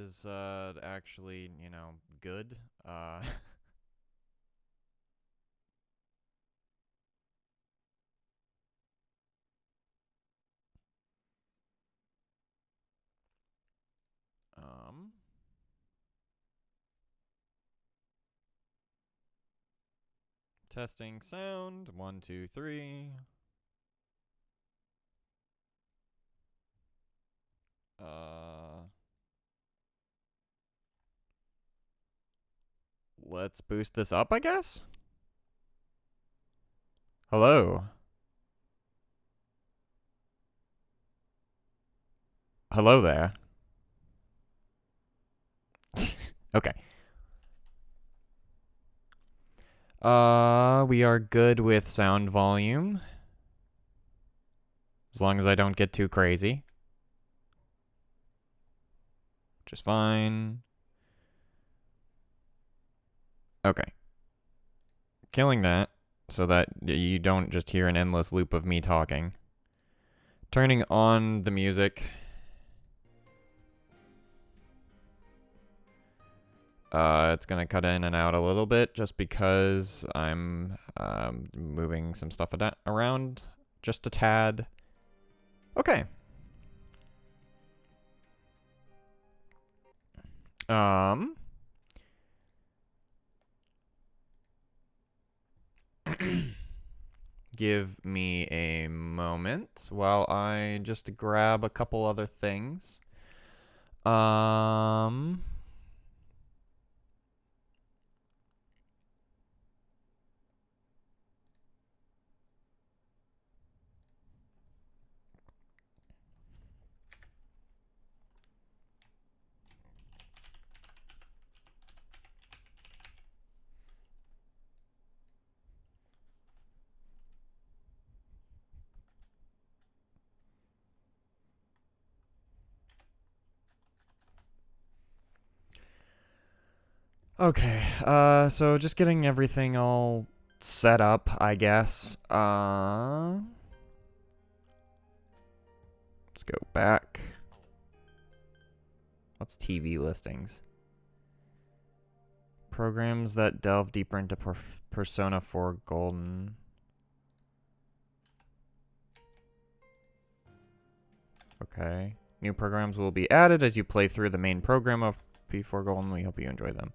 is actually, you know, good. Um, Testing sound. 1, 2, 3. Let's boost this up, I guess? Hello. Hello there. Okay. We are good with sound volume. As long as I don't get too crazy. Which is fine. Okay. Killing that so that you don't just hear an endless loop of me talking. Turning on the music. It's gonna cut in and out a little bit just because I'm moving some stuff around just a tad. Okay. Give me a moment while I just grab a couple other things. Okay, so just getting everything all set up, I guess. Let's go back. What's TV listings? Programs that delve deeper into Persona 4 Golden. Okay. New programs will be added as you play through the main program of P4 Golden. We hope you enjoy them.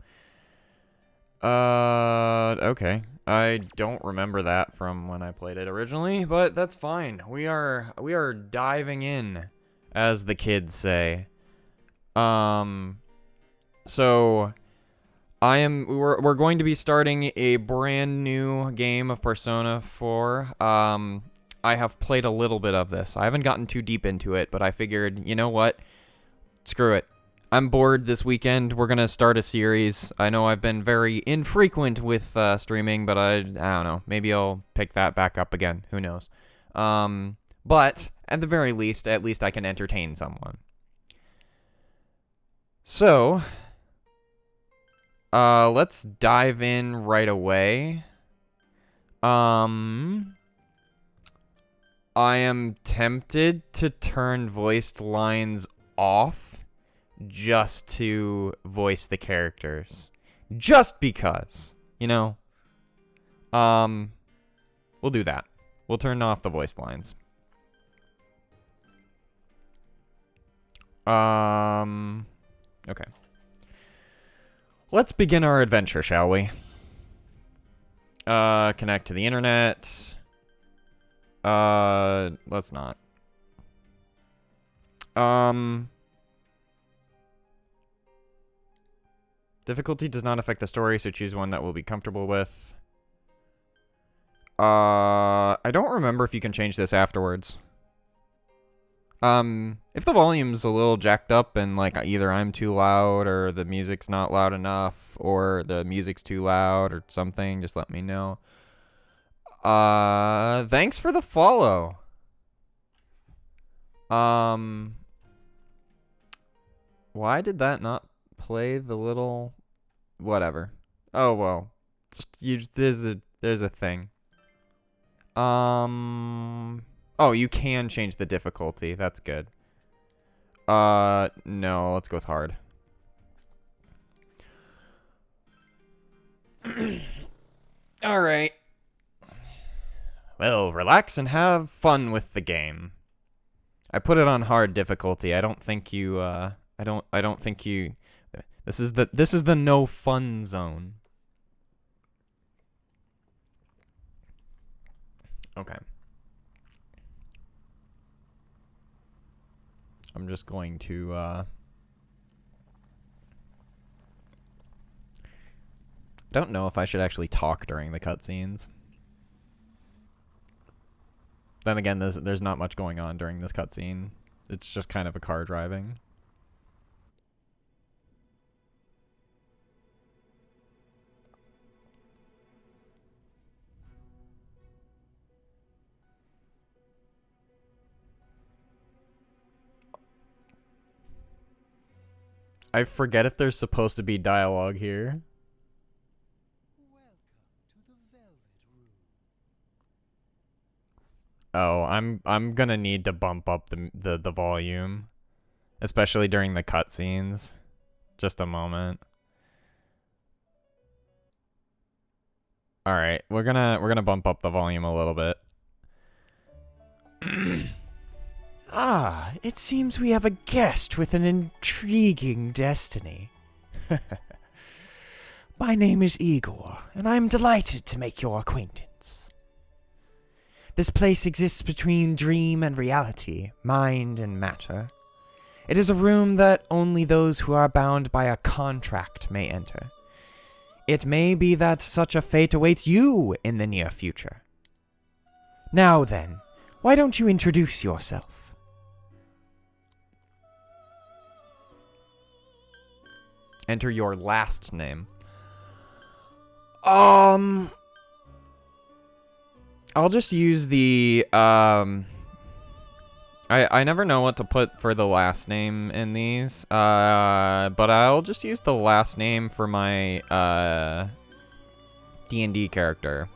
Okay. I don't remember that from when I played it originally, but that's fine. We are diving in, as the kids say. So we're going to be starting a brand new game of Persona 4. I have played a little bit of this. I haven't gotten too deep into it, but I figured, you know what? Screw it. I'm bored this weekend. We're going to start a series. I know I've been very infrequent with streaming, but I don't know. Maybe I'll pick that back up again. Who knows? But at the very least, at least I can entertain someone. So, let's dive in right away. I am tempted to turn voiced lines off just to voice the characters. Just because, you know. We'll do that. We'll turn off the voiced lines. Okay. Let's begin our adventure, shall we? Connect to the internet. Let's not. Difficulty does not affect the story, so choose one that we'll be comfortable with. I don't remember if you can change this afterwards. If the volume's a little jacked up and, like, either I'm too loud or the music's not loud enough or the music's too loud or something, just let me know. Thanks for the follow. Why did that not play the little... Whatever. Oh, well. There's a thing. Oh, you can change the difficulty. That's good. No, let's go with hard. Alright. Well, relax and have fun with the game. I put it on hard difficulty. I don't think you, I don't think you... This is the no fun zone. Okay. I'm just going to, I don't know if I should actually talk during the cutscenes. Then again, there's not much going on during this cutscene. It's just kind of a car driving. I forget if there's supposed to be dialogue here. Oh, I'm gonna need to bump up the volume, especially during the cutscenes. Just a moment. All right, we're gonna bump up the volume a little bit. Ah, it seems we have a guest with an intriguing destiny. My name is Igor, and I am delighted to make your acquaintance. This place exists between dream and reality, mind and matter. It is a room that only those who are bound by a contract may enter. It may be that such a fate awaits you in the near future. Now then, why don't you introduce yourself? Enter your last name. Um, I'll just use the, I never know what to put for the last name in these, but I'll just use the last name for my, D&D character.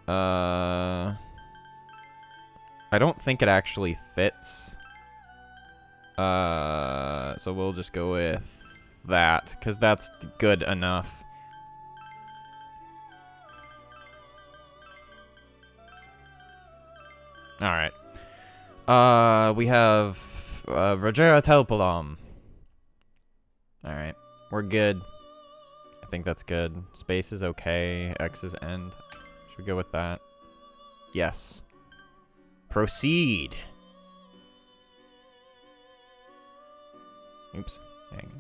I don't think it actually fits. So we'll just go with that, because that's good enough. Alright. We have, Rogera Telpalom. Alright. We're good. I think that's good. Space is okay. X is end. Should we go with that? Yes. Proceed. Oops. Hang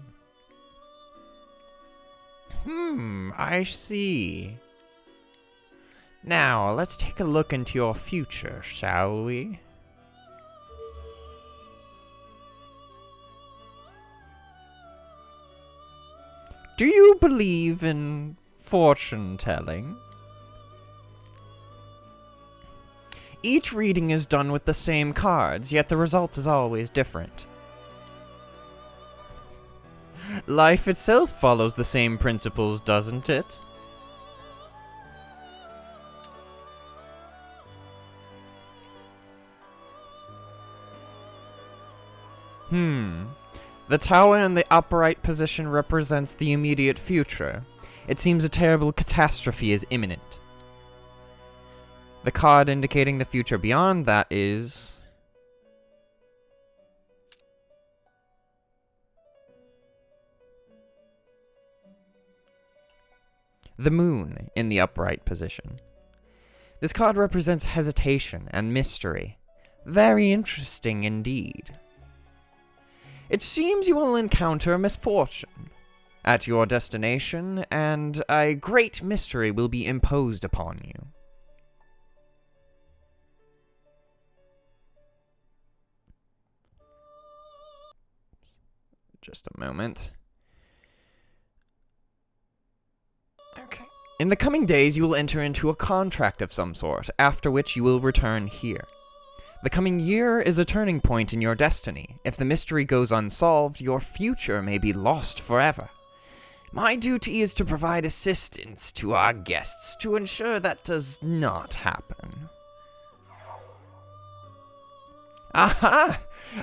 on. I see. Now, let's take a look into your future, shall we? Do you believe in fortune-telling? Each reading is done with the same cards, yet the result is always different. Life itself follows the same principles, doesn't it? The tower in the upright position represents the immediate future. It seems a terrible catastrophe is imminent. The card indicating the future beyond that is... the moon in the upright position. This card represents hesitation and mystery. Very interesting indeed. It seems you will encounter a misfortune at your destination, and a great mystery will be imposed upon you. Just a moment. Okay. In the coming days, you will enter into a contract of some sort, after which you will return here. The coming year is a turning point in your destiny. If the mystery goes unsolved, your future may be lost forever. My duty is to provide assistance to our guests to ensure that does not happen. Aha!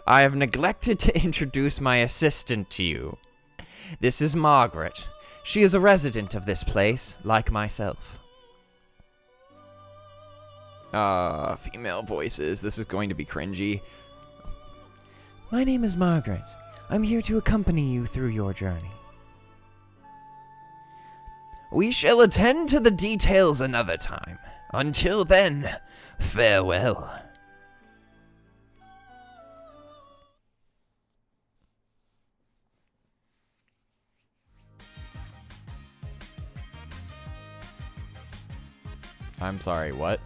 I have neglected to introduce my assistant to you. This is Margaret. She is a resident of this place, like myself. Female voices. This is going to be cringy. My name is Margaret. I'm here to accompany you through your journey. We shall attend to the details another time. Until then, farewell. I'm sorry, what?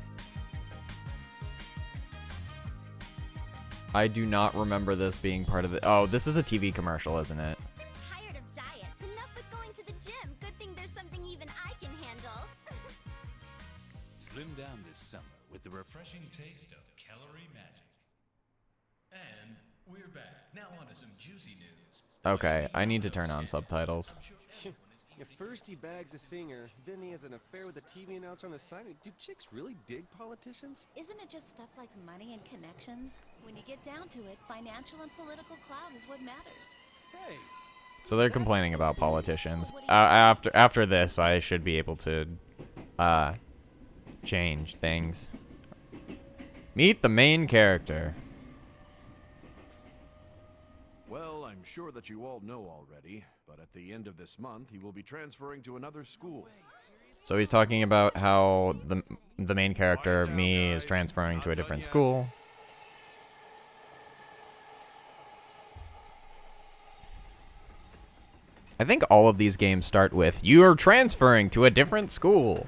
I do not remember this being part of the... Oh, this is a TV commercial, isn't it? I'm tired of diets. Enough with going to the gym. Good thing there's something even I can handle. Slim down this summer with the refreshing taste of Calorie Magic. And we're back. Now on to some juicy news. Okay, I need to turn on subtitles. At first he bags a singer, then he has an affair with a TV announcer on the side. Do chicks really dig politicians? Isn't it just stuff like money and connections? When you get down to it, financial and political clout is what matters. Hey, So they're complaining about politicians. After this, I should be able to, change things. Meet the main character. Well, I'm sure that you all know already, but at the end of this month, he will be transferring to another school. So he's talking about how the main character, me, is transferring to a different school. I think all of these games start with, "You're transferring to a different school."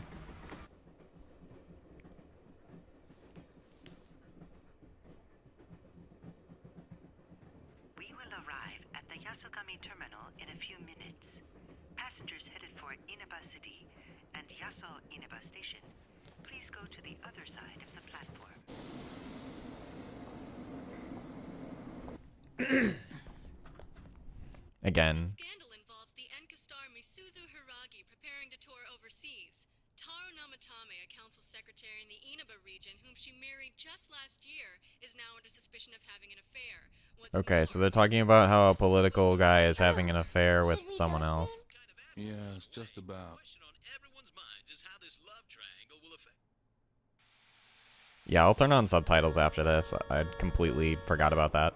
We will arrive at the Yasogami terminal in a few minutes. Passengers headed for Inaba City and Yaso Inaba Station, please go to the other side of the platform. Again. The scandal involves the Enka star Misuzu Hiragi preparing to tour overseas. Taro Namatame, a council secretary in the Inaba region, whom she married just last year, is now under suspicion of having an affair. Okay, so they're talking about how a political guy is having an affair with someone else. Yes, just about. Yeah, I'll turn on subtitles after this. I completely forgot about that.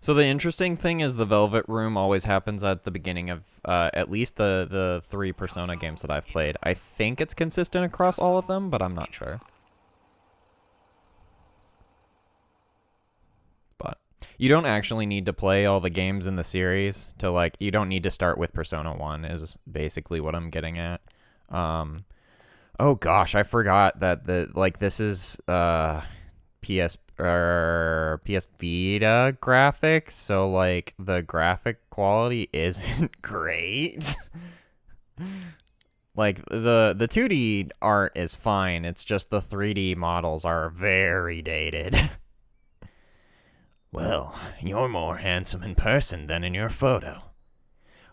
So the interesting thing is the Velvet Room always happens at the beginning of at least the 3 Persona games that I've played. I think it's consistent across all of them, but I'm not sure. But you don't actually need to play all the games in the series to, like, you don't need to start with Persona 1 is basically what I'm getting at. Oh gosh, I forgot that this is PS Vita graphics, so like the graphic quality isn't great. Like the 2D art is fine, it's just the 3D models are very dated. Well, you're more handsome in person than in your photo.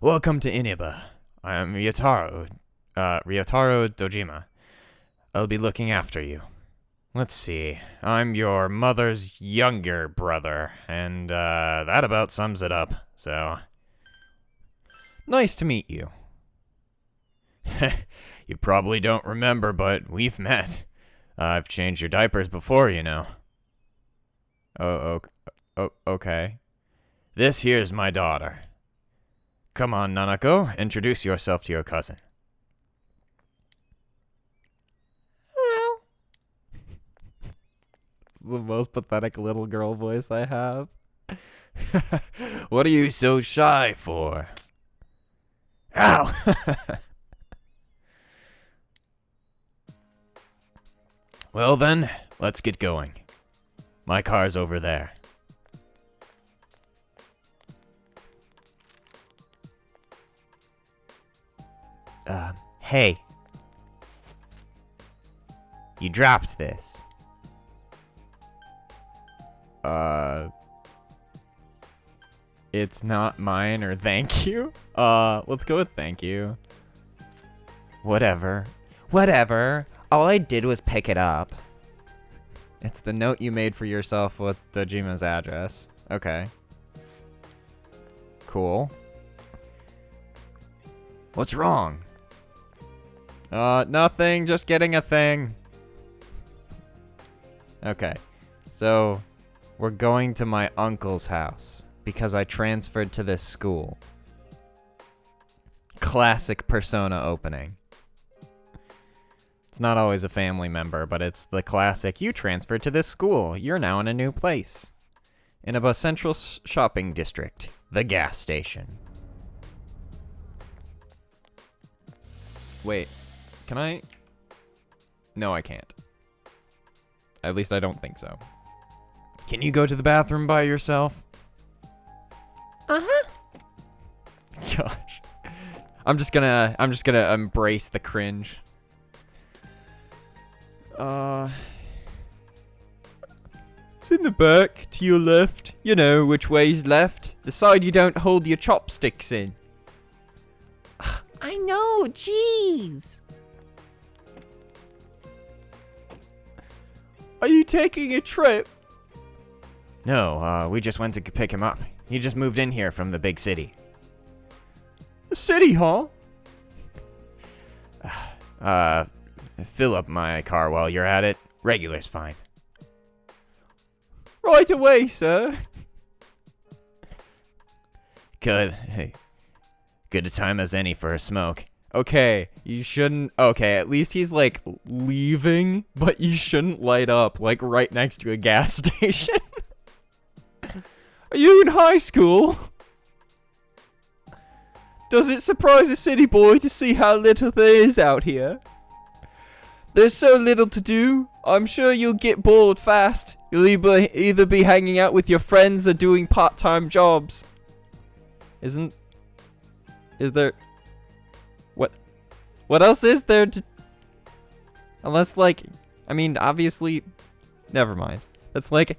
Welcome to Inaba. I'm Ryotaro Dojima. I'll be looking after you. Let's see. I'm your mother's younger brother, and that about sums it up, so. Nice to meet you. You probably don't remember, but we've met. I've changed your diapers before, you know. Oh, okay. This here's my daughter. Come on, Nanako, introduce yourself to your cousin. The most pathetic little girl voice I have. What are you so shy for? Ow! Well then, let's get going. My car's over there. Hey. You dropped this. It's not mine or thank you. Let's go with thank you. Whatever. Whatever. All I did was pick it up. It's the note you made for yourself with Dojima's address. Okay. Cool. What's wrong? Nothing, just getting a thing. Okay. So, we're going to my uncle's house because I transferred to this school. Classic Persona opening. It's not always a family member, but it's the classic, you transferred to this school. You're now in a new place. Inaba Central Shopping District. The gas station. Wait, can I? No, I can't. At least I don't think so. Can you go to the bathroom by yourself? Uh-huh. Gosh. I'm just gonna embrace the cringe. It's in the back, to your left. You know which way's left. The side you don't hold your chopsticks in. I know, jeez. Are you taking a trip? No, we just went to pick him up. He just moved in here from the big city. The city, huh? Fill up my car while you're at it. Regular's fine. Right away, sir. Good. Hey, good a time as any for a smoke. Okay, you shouldn't. Okay, at least he's like leaving, but you shouldn't light up like right next to a gas station. Are you in high school? Does it surprise a city boy to see how little there is out here? There's so little to do. I'm sure you'll get bored fast. You'll either be hanging out with your friends or doing part-time jobs. Is there... What else is there to... Unless, like... I mean, obviously... Never mind. That's like...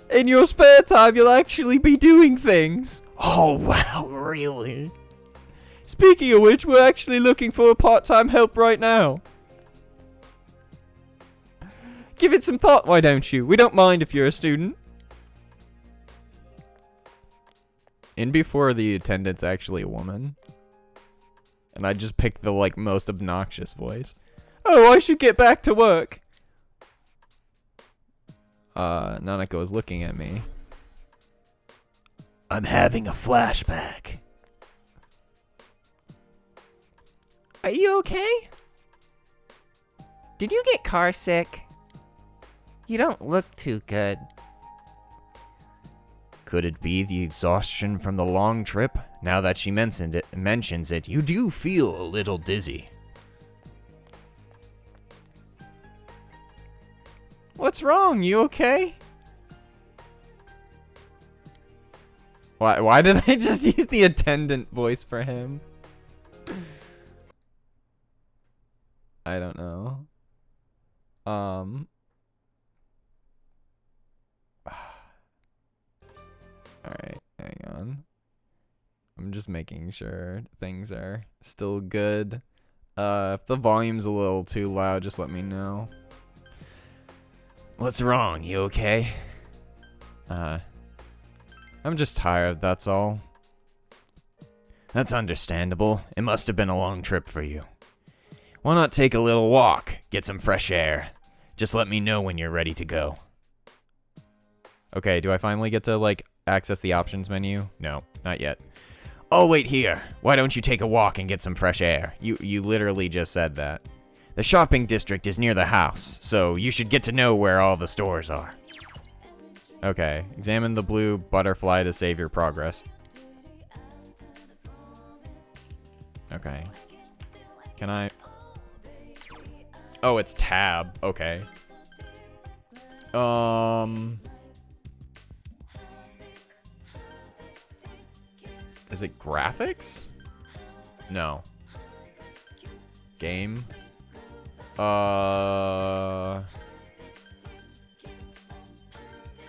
In your spare time, you'll actually be doing things. Oh, wow, really? Speaking of which, we're actually looking for a part-time help right now. Give it some thought, why don't you? We don't mind if you're a student. In before the attendant's actually a woman. And I just picked the, like, most obnoxious voice. Oh, I should get back to work. Nanako is looking at me. I'm having a flashback. Are you okay? Did you get car sick? You don't look too good. Could it be the exhaustion from the long trip? Now that she mentions it, you do feel a little dizzy. What's wrong? You okay? Why did I just use the attendant voice for him? I don't know. Alright, hang on. I'm just making sure things are still good. If the volume's a little too loud, just let me know. What's wrong? You okay? I'm just tired, that's all. That's understandable. It must have been a long trip for you. Why not take a little walk? Get some fresh air. Just let me know when you're ready to go. Okay, do I finally get to, like, access the options menu? No, not yet. I'll wait here. Why don't you take a walk and get some fresh air? You literally just said that. The shopping district is near the house, so you should get to know where all the stores are. Okay, examine the blue butterfly to save your progress. Okay. Can I... Oh, it's tab. Okay. Is it graphics? No. Game?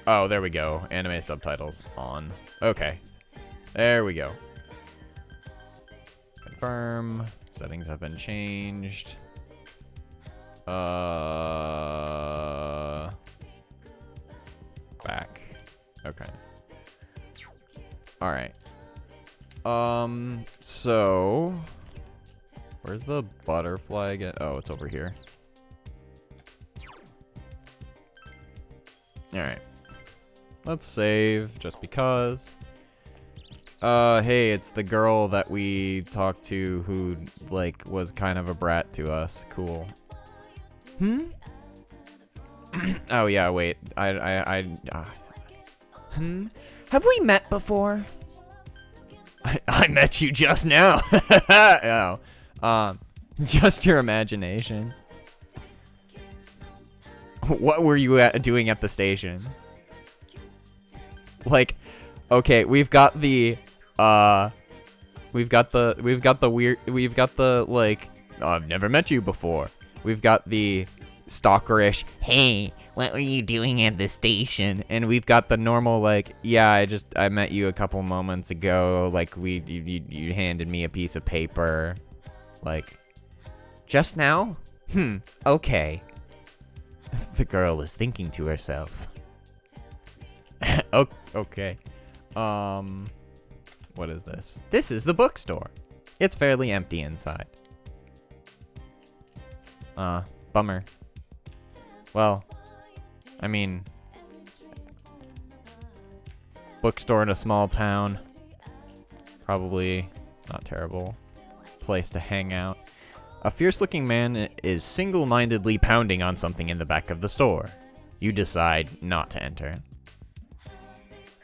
Oh, there we go. Anime subtitles on. Okay. There we go. Confirm. Settings have been changed. Back. Okay. Alright. So... Where's the butterfly again? Oh, it's over here. Alright. Let's save, just because. Hey, it's the girl that we talked to who, like, was kind of a brat to us. Cool. Oh, yeah, wait. Have we met before? I met you just now. Oh. Just your imagination. What were you doing at the station? Like, okay, we've got the like, oh, I've never met you before. We've got the stalkerish, hey, what were you doing at the station? And we've got the normal, like, yeah, I met you a couple moments ago. Like, you handed me a piece of paper. Like, Just now? Okay. the girl is thinking to herself. Okay. What is this? This is the bookstore. It's fairly empty inside. Bummer. Well, I mean, bookstore in a small town. Probably not terrible place to hang out. A fierce-looking man is single-mindedly pounding on something in the back of the store. You decide not to enter.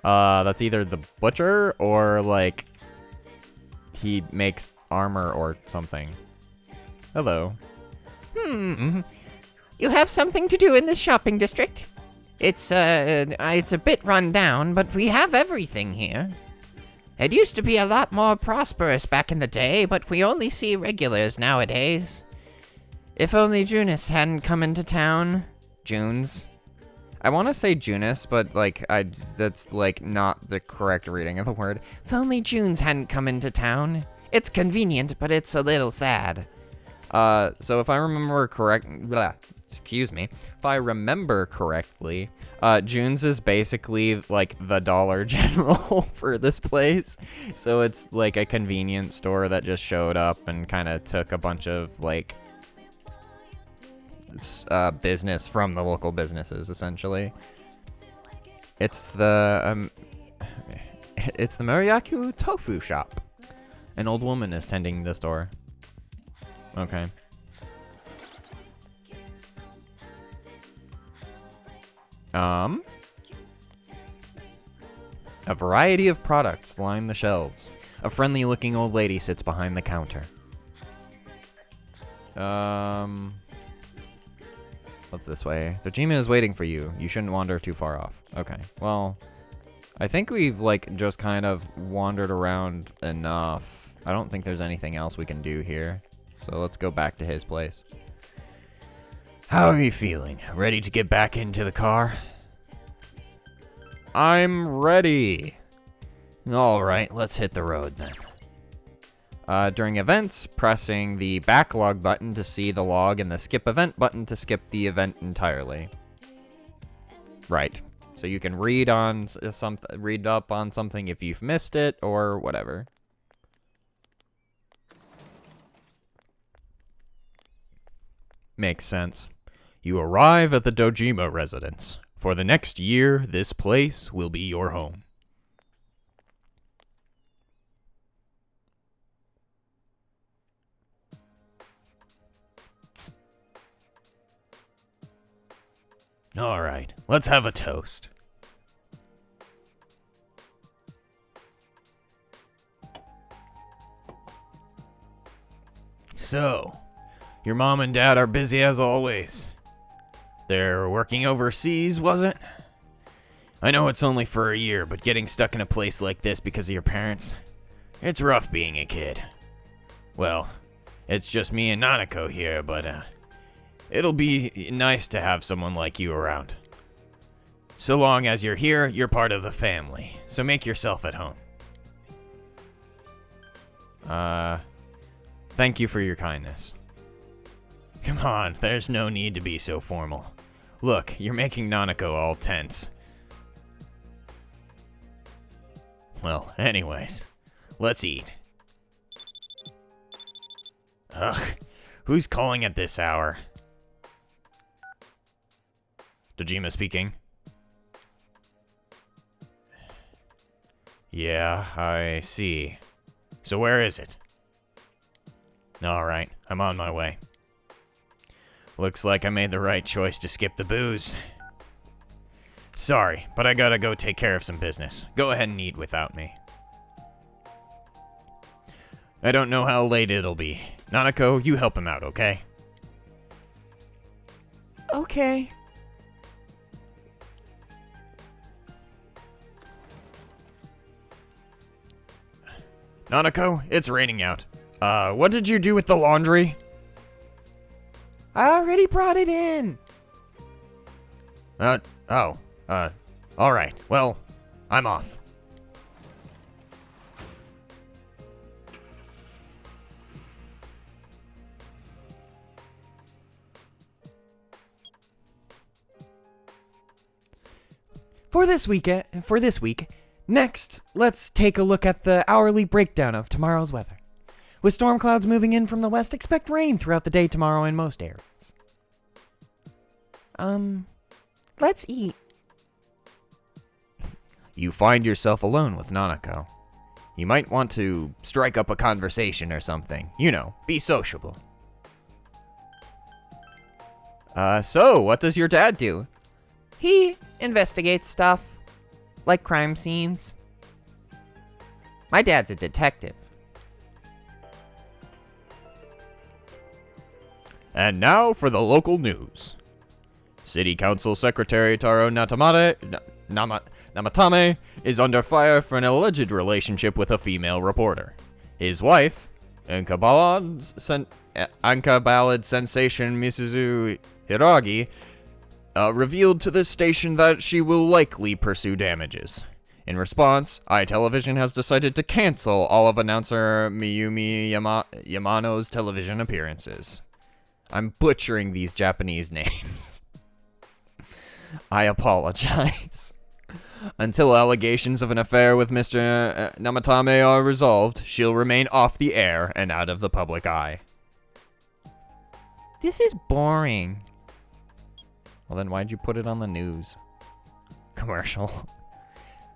That's either the butcher or, like, he makes armor or something. Hello. You have something to do in this shopping district? It's a bit run down, but we have everything here. It used to be a lot more prosperous back in the day, but we only see regulars nowadays. If only Junus hadn't come into town. Junes. I want to say Junus, but, like, that's, like, not the correct reading of the word. If only Junes hadn't come into town. It's convenient, but it's a little sad. So if I remember if I remember correctly, June's is basically like the Dollar General for this place. So it's like a convenience store that just showed up and kind of took a bunch of like business from the local businesses, essentially. It's the Moriyaku Tofu Shop. An old woman is tending the store. Okay. A variety of products line the shelves. A friendly-looking old lady sits behind the counter. What's this way? Dojima is waiting for you. You shouldn't wander too far off. Okay, well, I think we've, like, just kind of wandered around enough. I don't think there's anything else we can do here. So let's go back to his place. How are you feeling? Ready to get back into the car? I'm ready. Alright, let's hit the road then. During events, pressing the backlog button to see the log and the skip event button to skip the event entirely. Right. So you can read up on something if you've missed it or whatever. Makes sense. You arrive at the Dojima residence. For the next year, this place will be your home. All right, let's have a toast. So, your mom and dad are busy as always. They're working overseas, was it? I know it's only for a year, but getting stuck in a place like this because of your parents, it's rough being a kid. Well, it's just me and Nanako here, but it'll be nice to have someone like you around. So long as you're here, you're part of the family. So make yourself at home. Thank you for your kindness. Come on, there's no need to be so formal. Look, you're making Nanako all tense. Well, anyways, let's eat. Ugh, who's calling at this hour? Dojima speaking. Yeah, I see. So where is it? Alright, I'm on my way. Looks like I made the right choice to skip the booze. Sorry, but I gotta go take care of some business. Go ahead and eat without me. I don't know how late it'll be. Nanako, you help him out, okay? Okay. Nanako, it's raining out. What did you do with the laundry? I already brought it in. Alright. Well, I'm off. For this week, next, let's take a look at the hourly breakdown of tomorrow's weather. With storm clouds moving in from the west, expect rain throughout the day tomorrow in most areas. Let's eat. You find yourself alone with Nanako. You might want to strike up a conversation or something. You know, be sociable. So, what does your dad do? He investigates stuff, like crime scenes. My dad's a detective. And now for the local news. City Council Secretary Taro Namatame is under fire for an alleged relationship with a female reporter. His wife, Anka Ballad sensation Misuzu Hiragi, revealed to this station that she will likely pursue damages. In response, iTelevision has decided to cancel all of announcer Miyumi Yamano's television appearances. I'm butchering these Japanese names. I apologize. Until allegations of an affair with Mr. Namatame are resolved, she'll remain off the air and out of the public eye. This is boring. Well, then why'd you put it on the news? Commercial.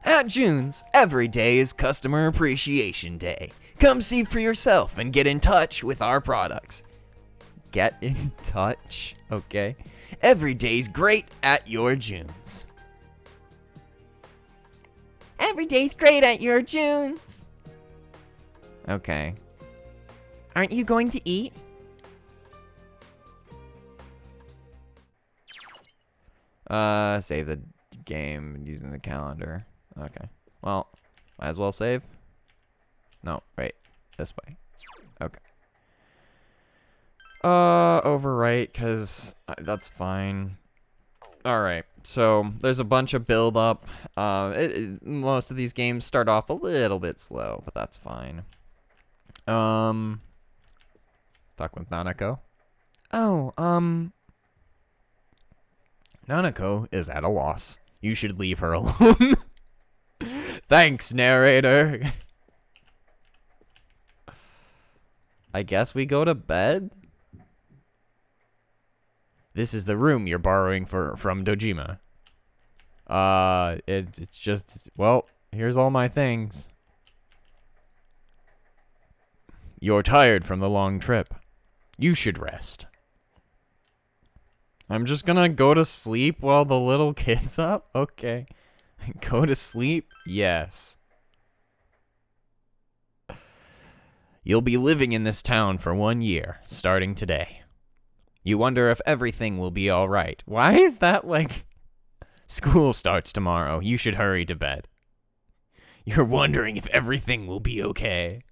At June's, every day is Customer Appreciation Day. Come see for yourself and get in touch with our products. Get in touch, okay? Every day's great at your June's. Every day's great at your June's. Okay. Aren't you going to eat? Save the game using the calendar. Okay. Well, might as well save. No, wait. This way. Okay. Overwrite, because that's fine. Alright, so there's a bunch of build-up. Most of these games start off a little bit slow, but that's fine. Talk with Nanako. Oh, Nanako is at a loss. You should leave her alone. Thanks, narrator. I guess we go to bed? This is the room you're borrowing from Dojima. It's just, well, here's all my things. You're tired from the long trip. You should rest. I'm just gonna go to sleep while the little kid's up? Okay. Go to sleep? Yes. You'll be living in this town for 1 year, starting today. You wonder if everything will be alright. Why is that like... School starts tomorrow. You should hurry to bed. You're wondering if everything will be okay.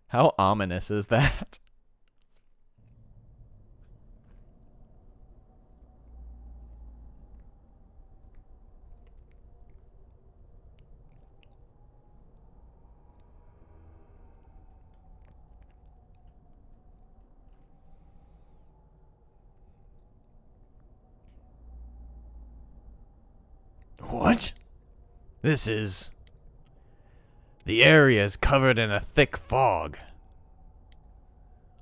How ominous is that? What? This is... The area is covered in a thick fog.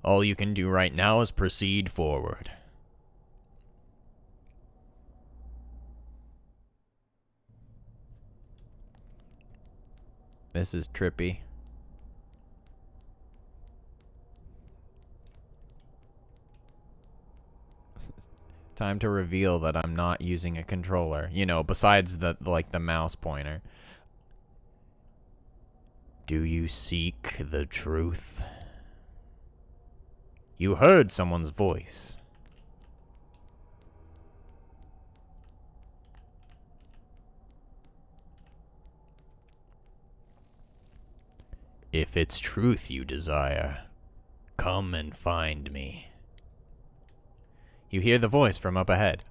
All you can do right now is proceed forward. This is trippy. Time to reveal that I'm not using a controller. You know, besides the mouse pointer. Do you seek the truth? You heard someone's voice. If it's truth you desire, come and find me. You hear the voice from up ahead.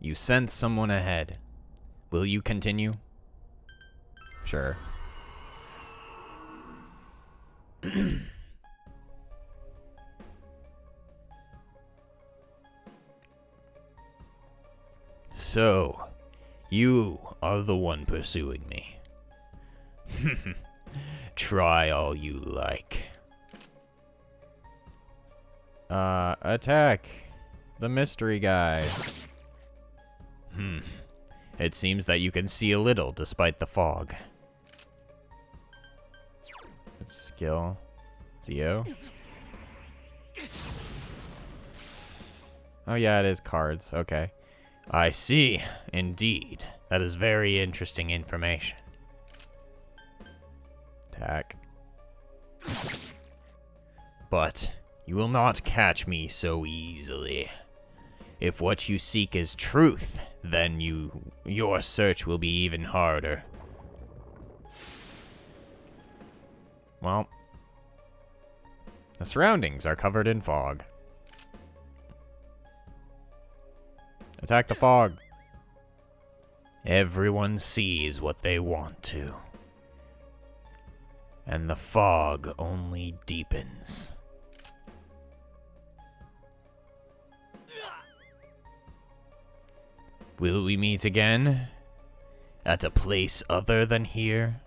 You sense someone ahead. Will you continue? Sure. So, you are the one pursuing me. Try all you like. Attack the mystery guy. It seems that you can see a little despite the fog. It's skill. Zio. Oh yeah, it is cards. Okay. I see. Indeed. That is very interesting information. Attack. But you will not catch me so easily. If what you seek is truth, then your search will be even harder. Well, the surroundings are covered in fog. Attack the fog. Everyone sees what they want to. And the fog only deepens. Will we meet again? At a place other than here?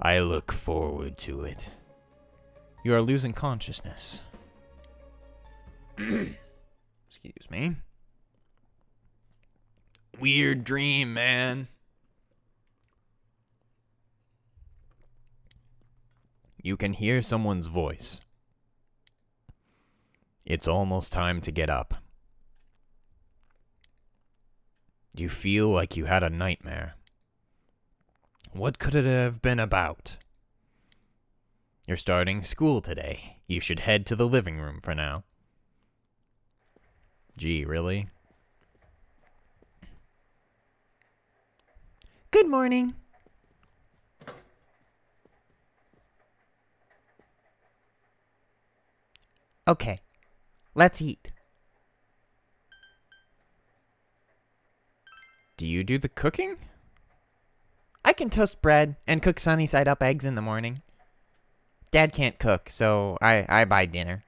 I look forward to it. You are losing consciousness. Excuse me. Weird dream, man. You can hear someone's voice. It's almost time to get up. You feel like you had a nightmare. What could it have been about? You're starting school today. You should head to the living room for now. Gee, really? Good morning. Okay, let's eat. Do you do the cooking? I can toast bread and cook sunny side up eggs in the morning. Dad can't cook, so I buy dinner.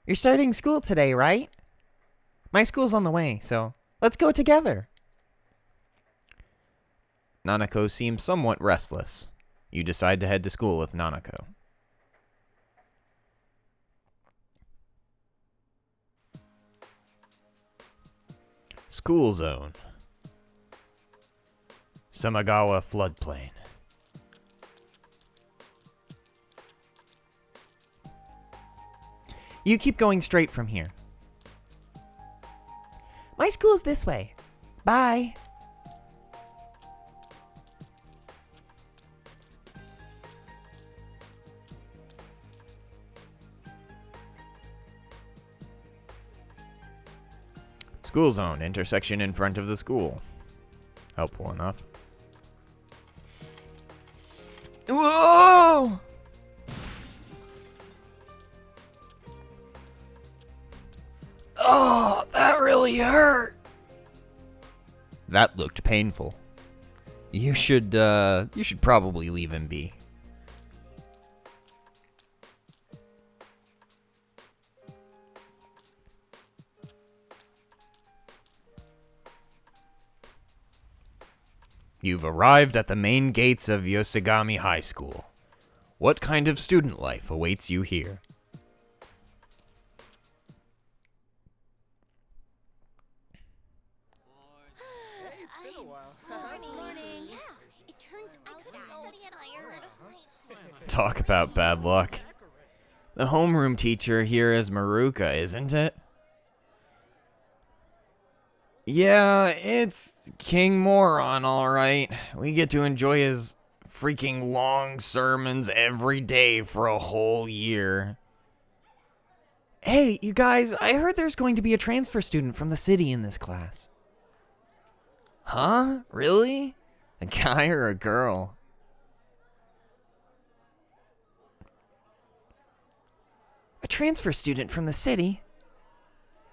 You're starting school today, right? My school's on the way, so let's go together. Nanako seems somewhat restless. You decide to head to school with Nanako. School zone. Samagawa floodplain. You keep going straight from here. My school's this way. Bye. School zone, intersection in front of the school. Helpful enough. Whoa! Oh, that really hurt. That looked painful. You should probably leave him be. You've arrived at the main gates of Yosogami High School. What kind of student life awaits you here? Morning. Yeah, it turns out Talk about bad luck. The homeroom teacher here is Maruka, isn't it? Yeah, it's King Moron, alright. We get to enjoy his freaking long sermons every day for a whole year. Hey, you guys, I heard there's going to be a transfer student from the city in this class. Huh? Really? A guy or a girl? A transfer student from the city?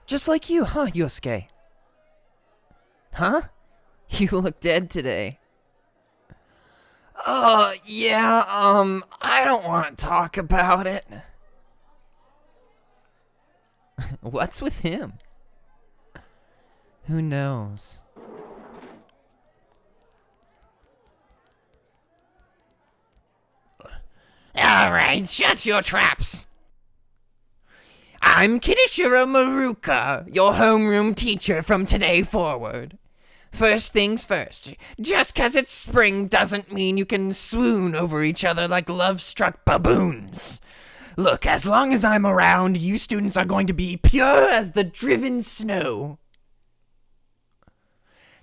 Just like you, huh, Yosuke? Huh? You look dead today. Yeah, I don't want to talk about it. What's with him? Who knows? Alright, shut your traps. I'm Kinishiro Maruka, your homeroom teacher from today forward. First things first, just 'cause it's spring doesn't mean you can swoon over each other like love-struck baboons. Look, as long as I'm around, you students are going to be pure as the driven snow.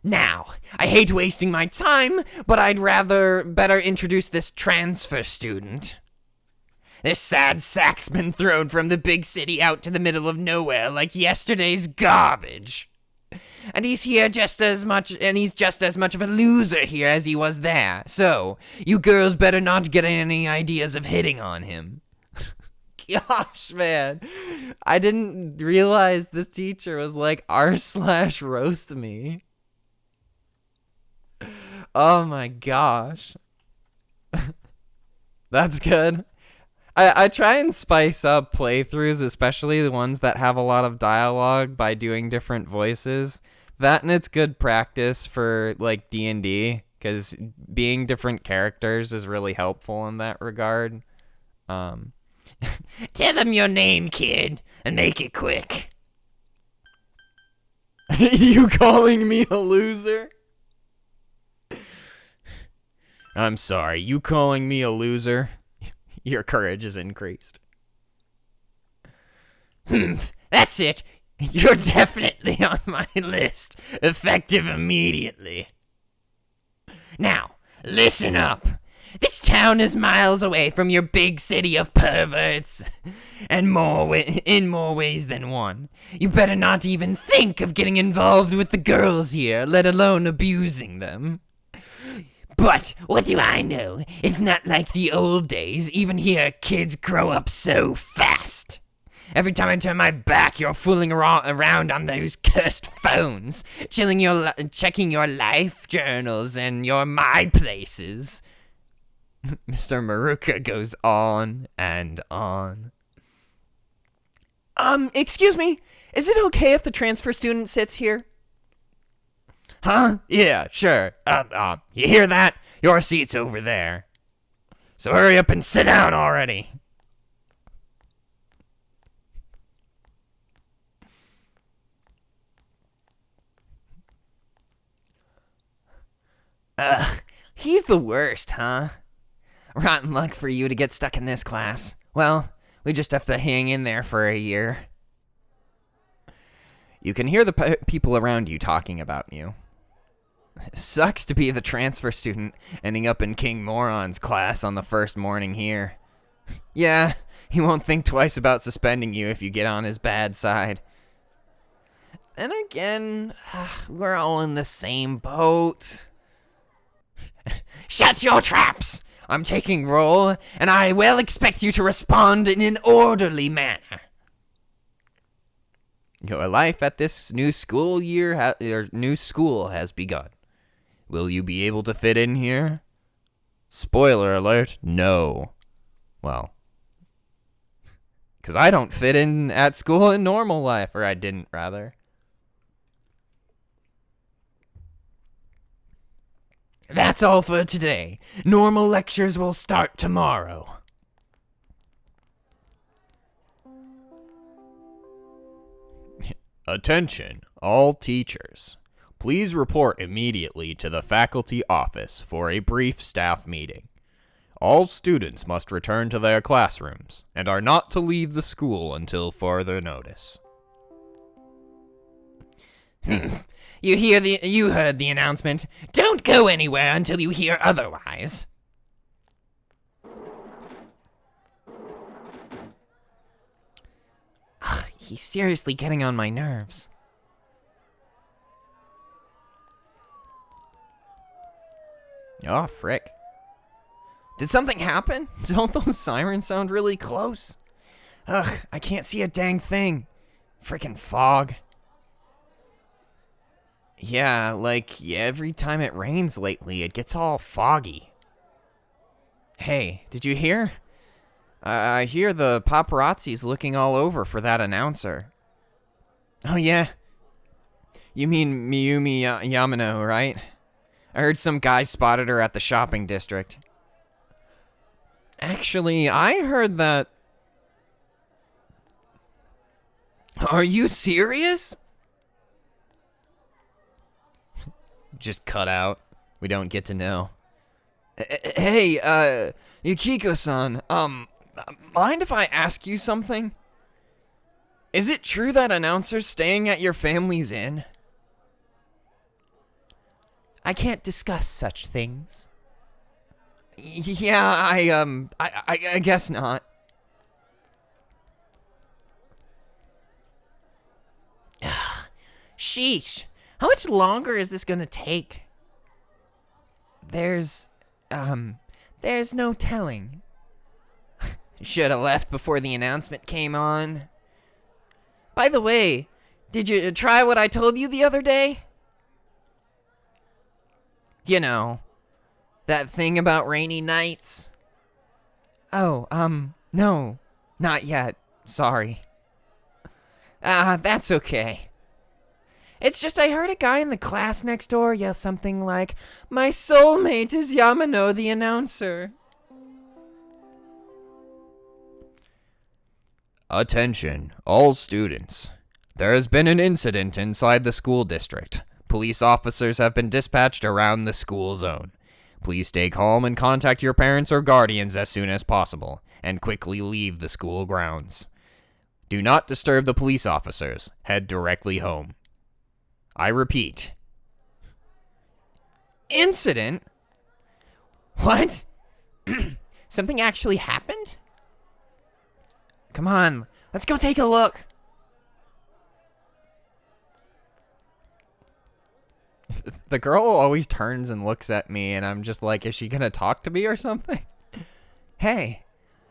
Now, I hate wasting my time, but I'd better introduce this transfer student. This sad sack's been thrown from the big city out to the middle of nowhere like yesterday's garbage. And he's just as much of a loser here as he was there. So, you girls better not get any ideas of hitting on him. Gosh, man. I didn't realize this teacher was like r/roast me. Oh my gosh. That's good. I try and spice up playthroughs, especially the ones that have a lot of dialogue, by doing different voices. That and it's good practice for like D&D, because being different characters is really helpful in that regard. Tell them your name, kid, and make it quick. You calling me a loser? I'm sorry, you calling me a loser? Your courage is increased. That's it. You're definitely on my list. Effective immediately. Now, listen up. This town is miles away from your big city of perverts, and in more ways than one. You better not even think of getting involved with the girls here, let alone abusing them. But what do I know? It's not like the old days. Even here, kids grow up so fast. Every time I turn my back, you're fooling around on those cursed phones, checking your life journals and your my places. Mr. Maruka goes on and on. Excuse me, is it okay if the transfer student sits here? Huh? Yeah, sure. You hear that? Your seat's over there. So hurry up and sit down already. He's the worst, huh? Rotten luck for you to get stuck in this class. Well, we just have to hang in there for a year. You can hear the people around you talking about you. Sucks to be the transfer student ending up in King Moron's class on the first morning here. Yeah, he won't think twice about suspending you if you get on his bad side. And again, we're all in the same boat. Shut your traps! I'm taking roll, and I will expect you to respond in an orderly manner. Your life at this new school has begun. Will you be able to fit in here? Spoiler alert, no. Well, because I don't fit in at school in normal life, or I didn't, rather. That's all for today. Normal lectures will start tomorrow. Attention, all teachers. Please report immediately to the faculty office for a brief staff meeting. All students must return to their classrooms and are not to leave the school until further notice. You heard the announcement. Don't go anywhere until you hear otherwise. Ugh, he's seriously getting on my nerves. Oh, frick. Did something happen? Don't those sirens sound really close? Ugh, I can't see a dang thing. Frickin' fog. Yeah, like every time it rains lately, it gets all foggy. Hey, did you hear? I hear the paparazzi's looking all over for that announcer. Oh yeah? You mean Miyumi Yamano, right? I heard some guy spotted her at the shopping district. Actually, I heard that... Are you serious? Just cut out. We don't get to know. Hey, Yukiko-san, mind if I ask you something? Is it true that announcer's staying at your family's inn? I can't discuss such things. Yeah, I guess not. Sheesh. How much longer is this gonna take? There's no telling. Should have left before the announcement came on. By the way, did you try what I told you the other day? You know, that thing about rainy nights? Oh, no, not yet. Sorry. That's okay. It's just I heard a guy in the class next door yell something like, "My soulmate is Yamano the announcer." Attention, all students. There has been an incident inside the school district. Police officers have been dispatched around the school zone. Please stay calm and contact your parents or guardians as soon as possible, and quickly leave the school grounds. Do not disturb the police officers. Head directly home. I repeat. Incident? What? Something actually happened? Come on, let's go take a look. The girl always turns and looks at me, and I'm just like, is she gonna talk to me or something? Hey,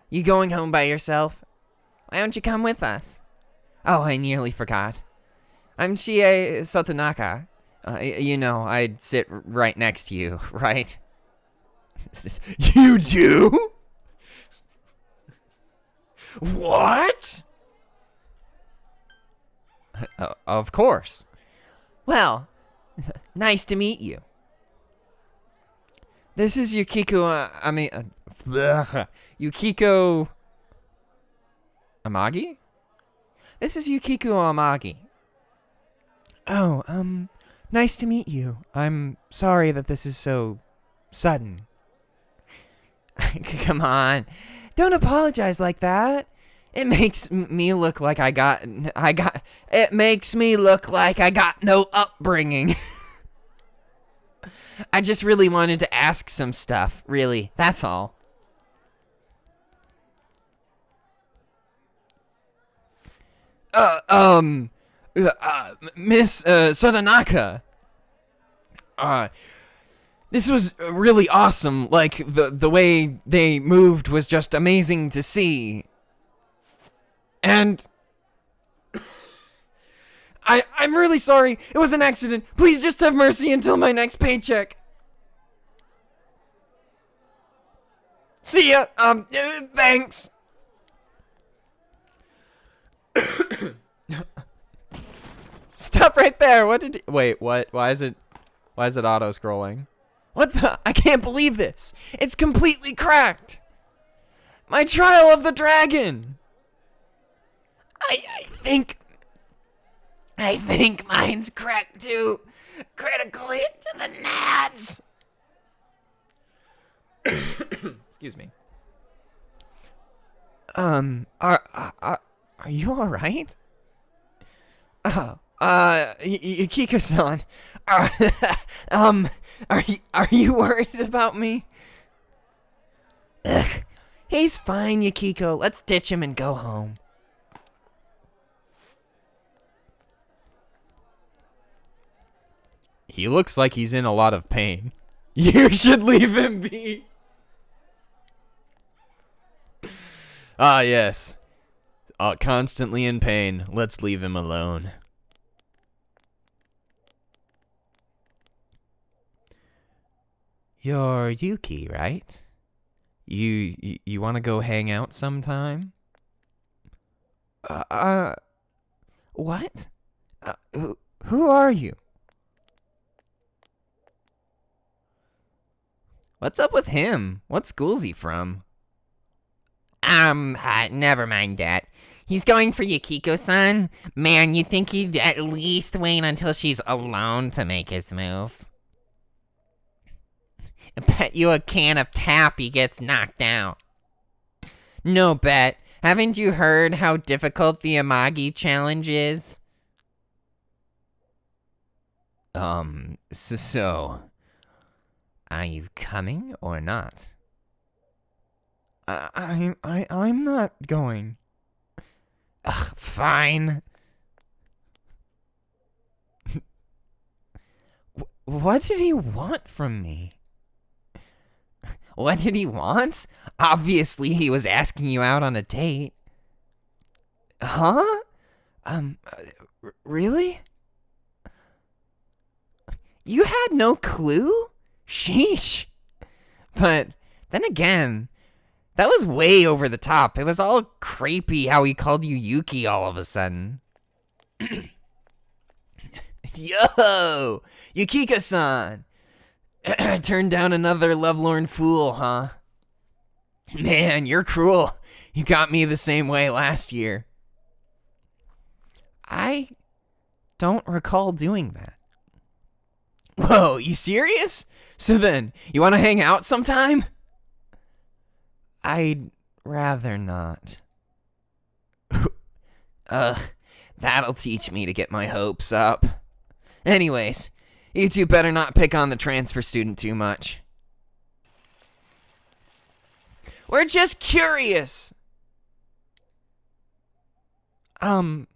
you going home by yourself? Why don't you come with us? Oh, I nearly forgot. I'm Chie Sotonaka. You know, I'd sit right next to you, right? You do? What? Of course. Well, nice to meet you. This is Yukiko, Yukiko Amagi? This is Yukiko Amagi. Oh, nice to meet you. I'm sorry that this is so sudden. Come on. Don't apologize like that. It makes me look like it makes me look like I got no upbringing. I just really wanted to ask some stuff, really. That's all. Miss Sotonaka. This was really awesome. Like, the way they moved was just amazing to see. And I'm really sorry. It was an accident. Please just have mercy until my next paycheck. See ya. Thanks. Stop right there. Wait, what? Why is it auto scrolling? What the? I can't believe this. It's completely cracked. My Trial of the Dragon. I think mine's cracked too. Critical hit to the nads. Excuse me. Are you all right? Oh, Yukiko-san. Are you worried about me? Ugh, he's fine, Yukiko. Let's ditch him and go home. He looks like he's in a lot of pain. You should leave him be. Ah, yes. Constantly in pain. Let's leave him alone. You're Yuki, right? You want to go hang out sometime? What? Who are you? What's up with him? What school's he from? Never mind that. He's going for Yukiko-san? Man, you'd think he'd at least wait until she's alone to make his move. I bet you a can of Tappy gets knocked out. No bet. Haven't you heard how difficult the Amagi challenge is? So, are you coming or not? I'm not going. Ugh, fine. What did he want from me? What did he want? Obviously, he was asking you out on a date. Huh? Really? You had no clue? Sheesh. But then again, that was way over the top. It was all creepy how he called you Yuki all of a sudden. Yo! Yukiko-san! Turned down another lovelorn fool, huh? Man, you're cruel. You got me the same way last year. I don't recall doing that. Whoa, you serious? So then, you want to hang out sometime? I'd rather not. Ugh, that'll teach me to get my hopes up. Anyways, you two better not pick on the transfer student too much. We're just curious. I'm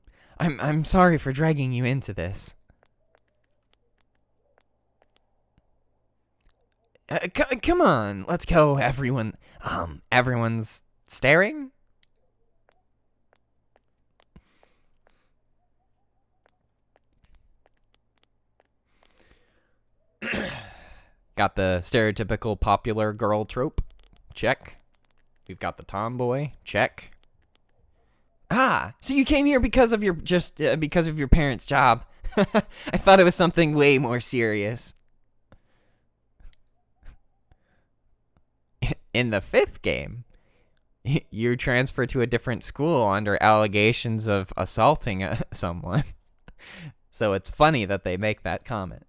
sorry for dragging you into this. Come on, let's go, everyone. Everyone's staring? Got the stereotypical popular girl trope. Check. We've got the tomboy. Check. Ah, so you came here because of your parents' job. I thought it was something way more serious. In the 5th game, you transfer to a different school under allegations of assaulting someone. So it's funny that they make that comment.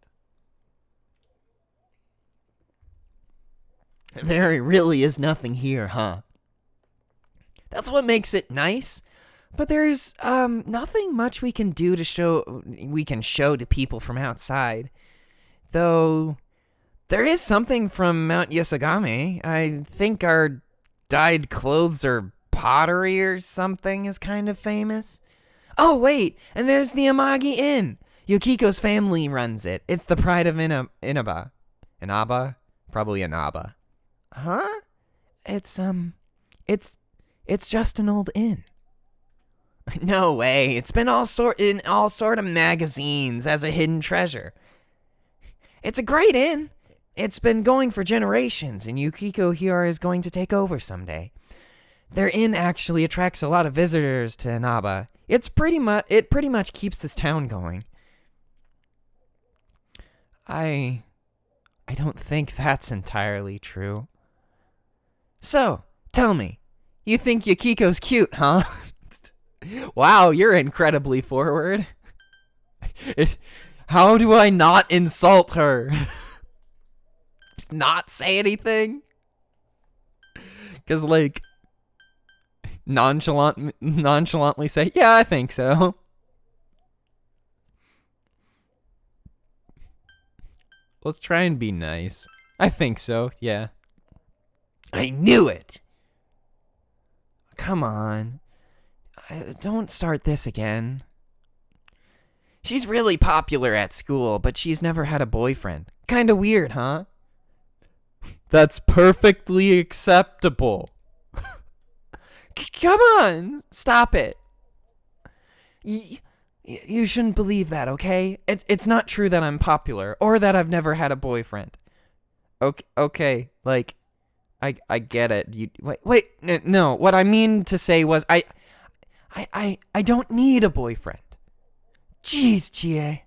There really is nothing here, huh? That's what makes it nice. But there's nothing much we can do to show to people from outside. Though there is something from Mount Yosogame. I think our dyed clothes or pottery or something is kind of famous. Oh wait, and there's the Amagi Inn. Yukiko's family runs it. It's the pride of Inaba. Inaba? Probably Inaba. Huh? It's just an old inn. No way. It's been in all sort of magazines as a hidden treasure. It's a great inn. It's been going for generations, and Yukiko here is going to take over someday. Their inn actually attracts a lot of visitors to Inaba. It pretty much keeps this town going. I I don't think that's entirely true. So, tell me, you think Yukiko's cute, huh? Wow, you're incredibly forward. How do I not insult her? Just not say anything? Because, like, nonchalantly say, yeah, I think so. Let's try and be nice. I think so, yeah. I knew it! Come on. Don't start this again. She's really popular at school, but she's never had a boyfriend. Kinda weird, huh? That's perfectly acceptable. Come on, stop it. You shouldn't believe that, okay? It's not true that I'm popular or that I've never had a boyfriend. Okay, like, I get it. Wait, no. What I mean to say was I don't need a boyfriend. Jeez, Chie.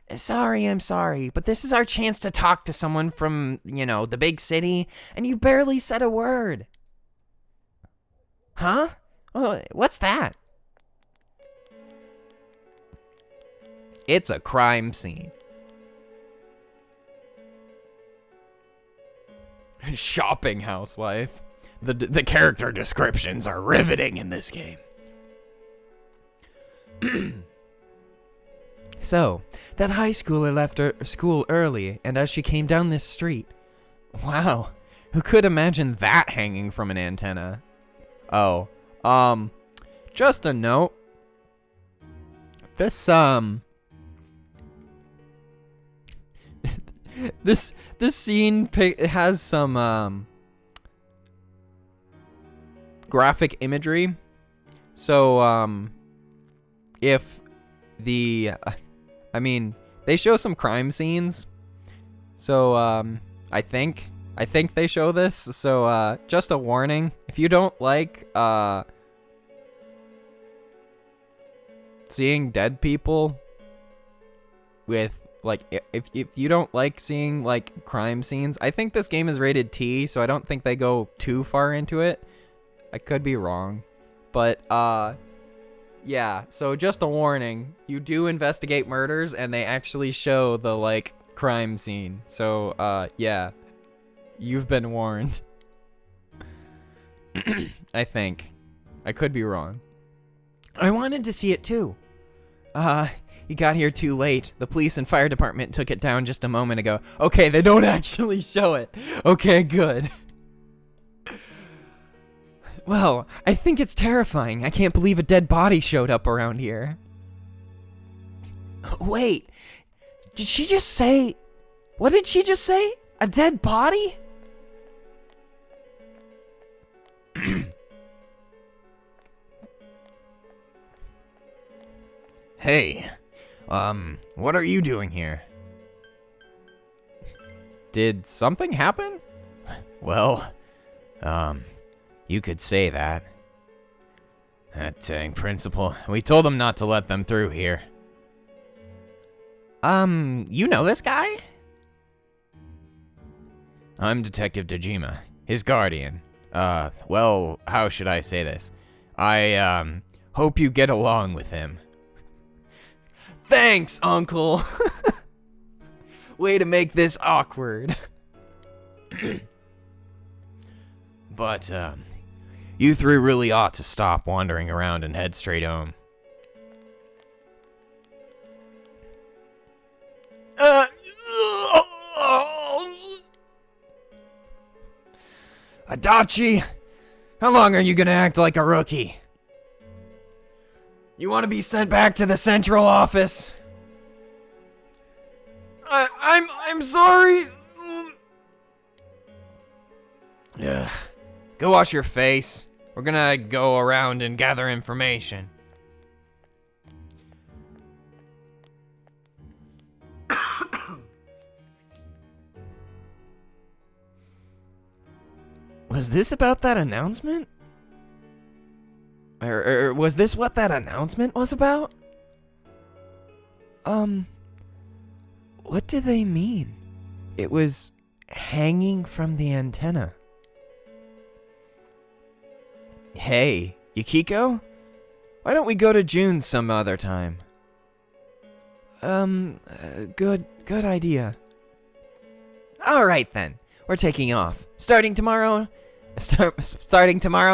I'm sorry, but this is our chance to talk to someone from, the big city, and you barely said a word. Huh? What's that? It's a crime scene. Shopping housewife. The character descriptions are riveting in this game. So, that high schooler left school early, and as she came down this street... Wow, who could imagine that hanging from an antenna? Oh, just a note. This, this scene has some, graphic imagery. So, if the... they show some crime scenes. So, I think they show this. So, just a warning. If you don't like, seeing dead people with, like, if you don't like seeing, like, crime scenes, I think this game is rated T, so I don't think they go too far into it. I could be wrong. But, yeah, so just a warning. You do investigate murders, and they actually show the, like, crime scene. So, yeah. You've been warned. I think. I could be wrong. I wanted to see it, too. You got here too late. The police and fire department took it down just a moment ago. Okay, they don't actually show it. Okay, good. Well, I think it's terrifying. I can't believe a dead body showed up around here. Wait, did she just say... What did she just say? A dead body? Hey, what are you doing here? Did something happen? Well, you could say that. That dang principal, we told him not to let them through here. You know this guy? I'm Detective Dojima, his guardian. Well, how should I say this? I, hope you get along with him. Thanks, Uncle! Way to make this awkward. But, you three really ought to stop wandering around and head straight home. Adachi, how long are you gonna act like a rookie? You want to be sent back to the central office? I'm sorry. Ugh. Go wash your face. We're gonna go around and gather information. Was this about that announcement? Or was this what that announcement was about? What do they mean? It was hanging from the antenna. Hey, Yukiko? Why don't we go to June's some other time? Good idea. All right then. We're taking off. Starting tomorrow,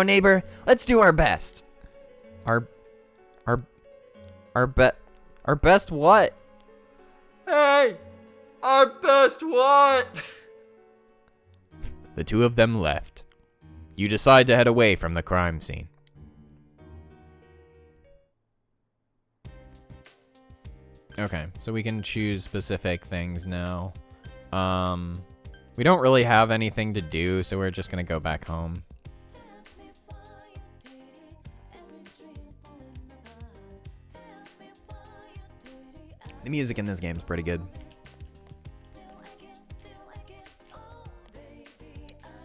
neighbor. Let's do our best. Our best what? Hey! Our best what? The two of them left. You decide to head away from the crime scene. Okay, so we can choose specific things now. We don't really have anything to do, so we're just gonna go back home. The music in this game is pretty good.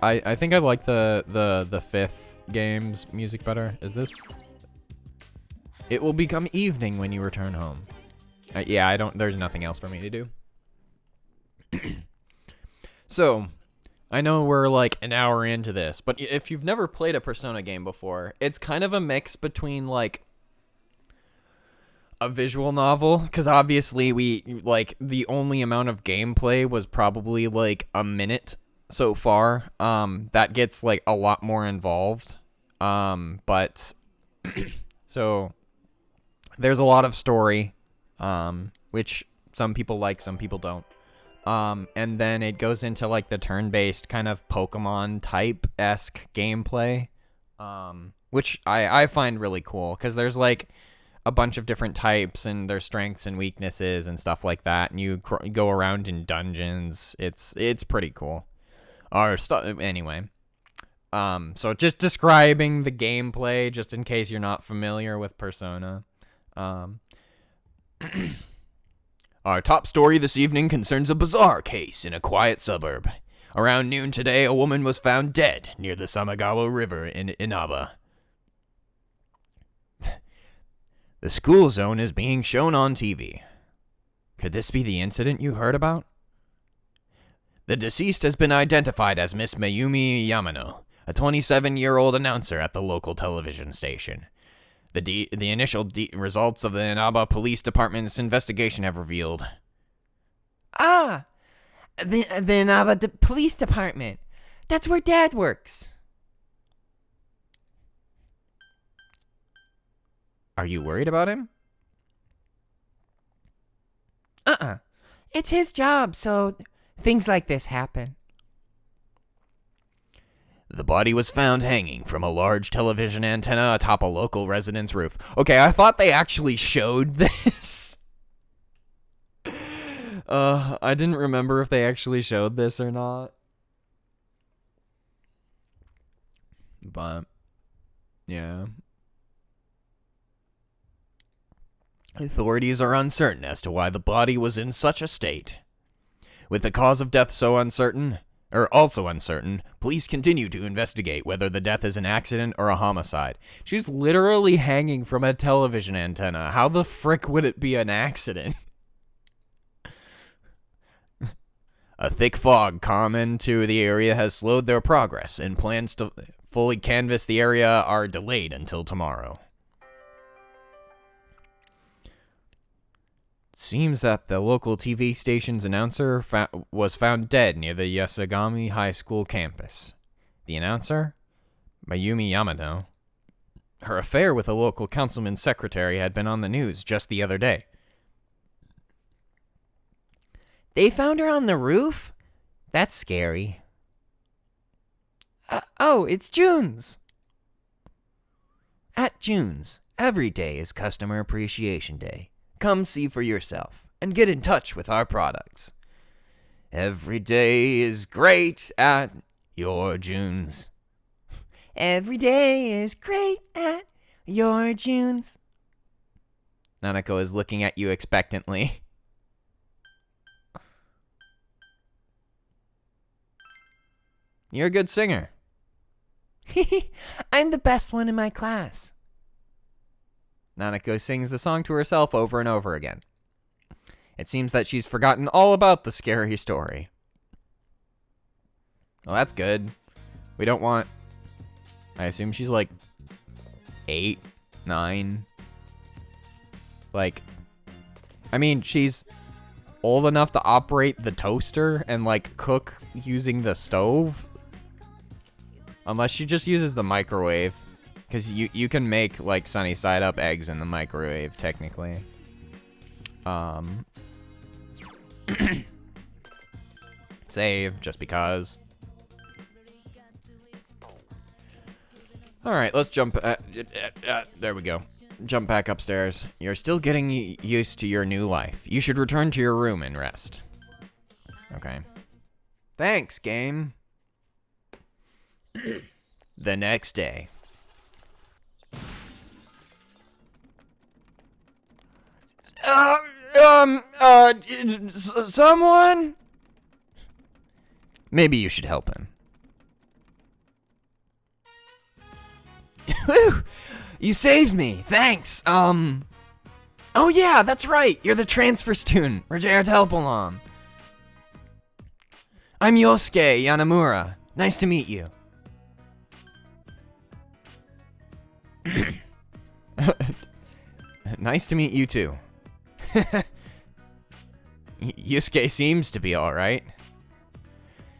I think I like the fifth game's music better. Is this? It will become evening when you return home. Yeah, there's nothing else for me to do. So, I know we're like an hour into this, but if you've never played a Persona game before, it's kind of a mix between like a visual novel, because obviously the only amount of gameplay was probably like a minute so far. That gets like a lot more involved. But so there's a lot of story, which some people like, some people don't. And then it goes into like the turn-based kind of Pokemon type-esque gameplay, which I find really cool, because there's like a bunch of different types and their strengths and weaknesses and stuff like that, and you go around in dungeons. It's pretty cool. Anyway, so just describing the gameplay, just in case you're not familiar with Persona. Our top story this evening concerns a bizarre case in a quiet suburb. Around noon today, a woman was found dead near the Samagawa River in Inaba. The school zone is being shown on TV. Could this be the incident you heard about? The deceased has been identified as Miss Mayumi Yamano, a 27-year-old announcer at the local television station. The initial results of the Inaba Police Department's investigation have revealed. Ah! The Inaba Police Department. That's where Dad works. Are you worried about him? It's his job, so things like this happen. The body was found hanging from a large television antenna atop a local resident's roof. Okay, I thought they actually showed this. I didn't remember if they actually showed this or not. But, yeah. Authorities are uncertain as to why the body was in such a state. With the cause of death also uncertain, police continue to investigate whether the death is an accident or a homicide. She's literally hanging from a television antenna. How the frick would it be an accident? A thick fog common to the area has slowed their progress, and plans to fully canvass the area are delayed until tomorrow. Seems that the local TV station's announcer was found dead near the Yasugami High School campus. The announcer? Mayumi Yamano. Her affair with a local councilman's secretary had been on the news just the other day. They found her on the roof? That's scary. It's June's. At June's, every day is Customer Appreciation Day. Come see for yourself and get in touch with our products. Every day is great at your June's. Every day is great at your June's. Nanako is looking at you expectantly. You're a good singer. I'm the best one in my class. Nanako sings the song to herself over and over again. It seems that she's forgotten all about the scary story. Well, that's good. We don't want... I assume she's like 8, 9. Like, I mean, she's old enough to operate the toaster and like cook using the stove. Unless she just uses the microwave. Because you can make like sunny side up eggs in the microwave, technically. Save, just because. Alright, let's jump. There we go. Jump back upstairs. You're still getting used to your new life. You should return to your room and rest. Okay. Thanks, game. The next day. Someone? Maybe you should help him. Whew! You saved me, thanks. Oh yeah, that's right. You're the transfer student. We're here to help along. I'm Yosuke Yanamura. Nice to meet you. Nice to meet you too. Yusuke seems to be alright.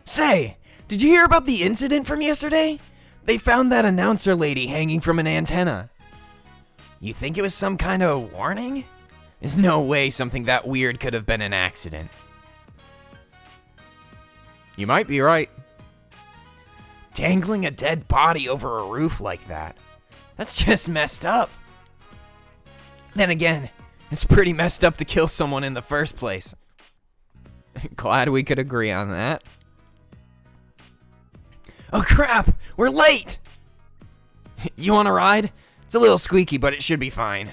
Say, did you hear about the incident from yesterday? They found that announcer lady hanging from an antenna. You think it was some kind of warning? There's no way something that weird could have been an accident. You might be right. Dangling a dead body over a roof like that. That's just messed up. Then again, it's pretty messed up to kill someone in the first place. Glad we could agree on that. Oh crap, we're late! You want a ride? It's a little squeaky, but it should be fine.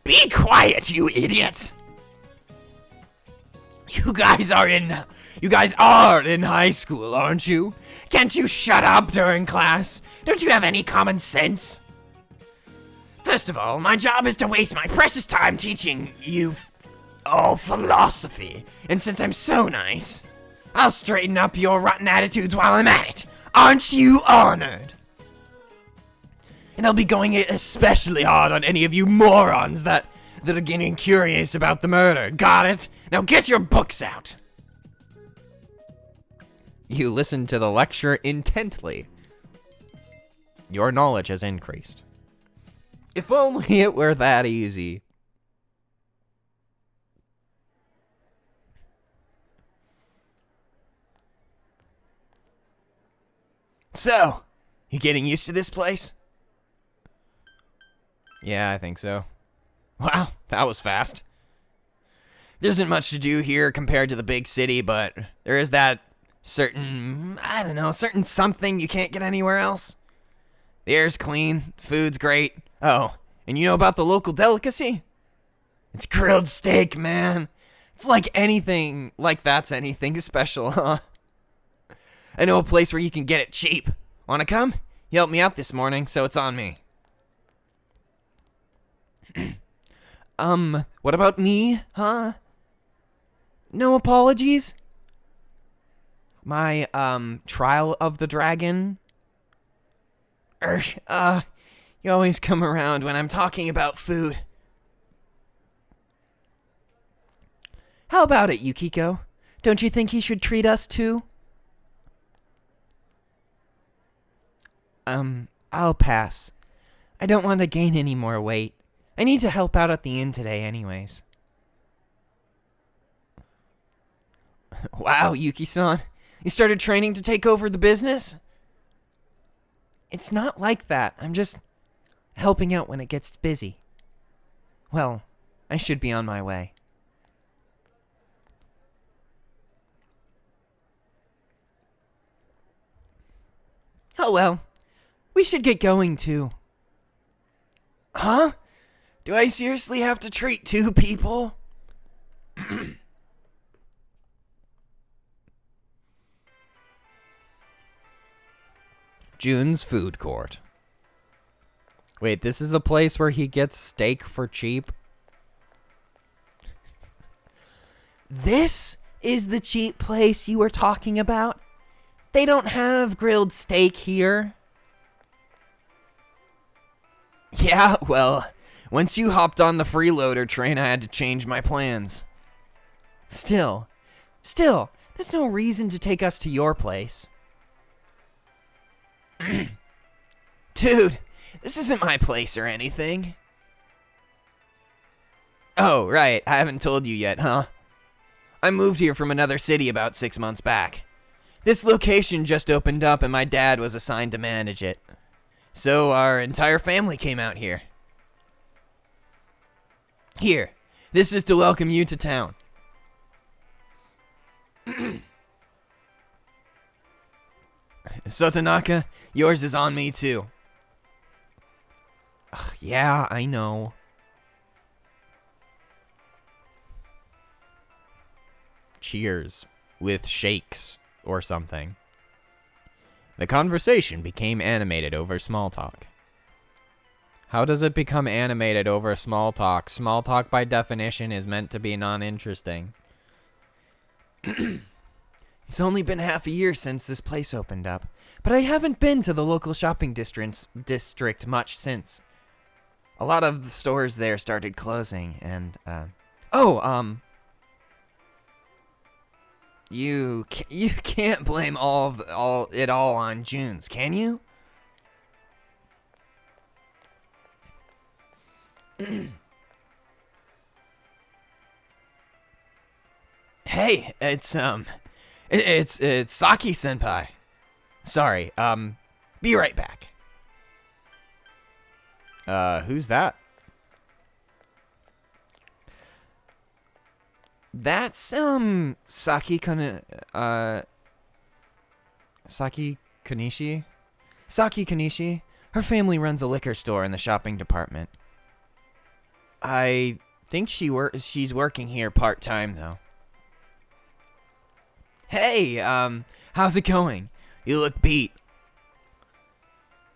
Be quiet, you idiot! You guys are in high school, aren't you? Can't you shut up during class? Don't you have any common sense? First of all, my job is to waste my precious time teaching you all philosophy. And since I'm so nice, I'll straighten up your rotten attitudes while I'm at it. Aren't you honored? And I'll be going especially hard on any of you morons that are getting curious about the murder. Got it? Now get your books out. You listened to the lecture intently. Your knowledge has increased. If only it were that easy. So, you getting used to this place? Yeah, I think so. Wow, that was fast. There isn't much to do here compared to the big city, but there is that certain something you can't get anywhere else. The air's clean, food's great. Oh, and you know about the local delicacy? It's grilled steak, man. It's like anything, like that's anything special, huh? I know a place where you can get it cheap. Wanna come? You helped me out this morning, so it's on me. What about me, huh? No apologies? My, trial of the dragon? You always come around when I'm talking about food. How about it, Yukiko? Don't you think he should treat us too? I'll pass. I don't want to gain any more weight. I need to help out at the inn today anyways. Wow, Yuki-san. You started training to take over the business? It's not like that. I'm just helping out when it gets busy. Well, I should be on my way. Oh well. We should get going too. Huh? Do I seriously have to treat 2 people? June's Food Court. Wait, this is the place where he gets steak for cheap? This is the cheap place you were talking about? They don't have grilled steak here. Yeah, well, once you hopped on the freeloader train, I had to change my plans. Still, there's no reason to take us to your place. Dude, this isn't my place or anything. Oh, right, I haven't told you yet, huh? I moved here from another city about 6 months back. This location just opened up and my dad was assigned to manage it. So our entire family came out here. Here, this is to welcome you to town. So Tanaka, yours is on me too. Ugh, yeah, I know. Cheers with shakes or something. The conversation became animated over small talk. How does it become animated over small talk? Small talk by definition is meant to be non-interesting. It's only been half a year since this place opened up, but I haven't been to the local shopping district much since. A lot of the stores there started closing, and, You can't blame it all on June's, can you? Hey, it's Saki senpai. Sorry, be right back. Who's that? That's, Saki Kanishi? Saki Kanishi. Her family runs a liquor store in the shopping department. I think she's working here part-time, though. Hey, how's it going? You look beat.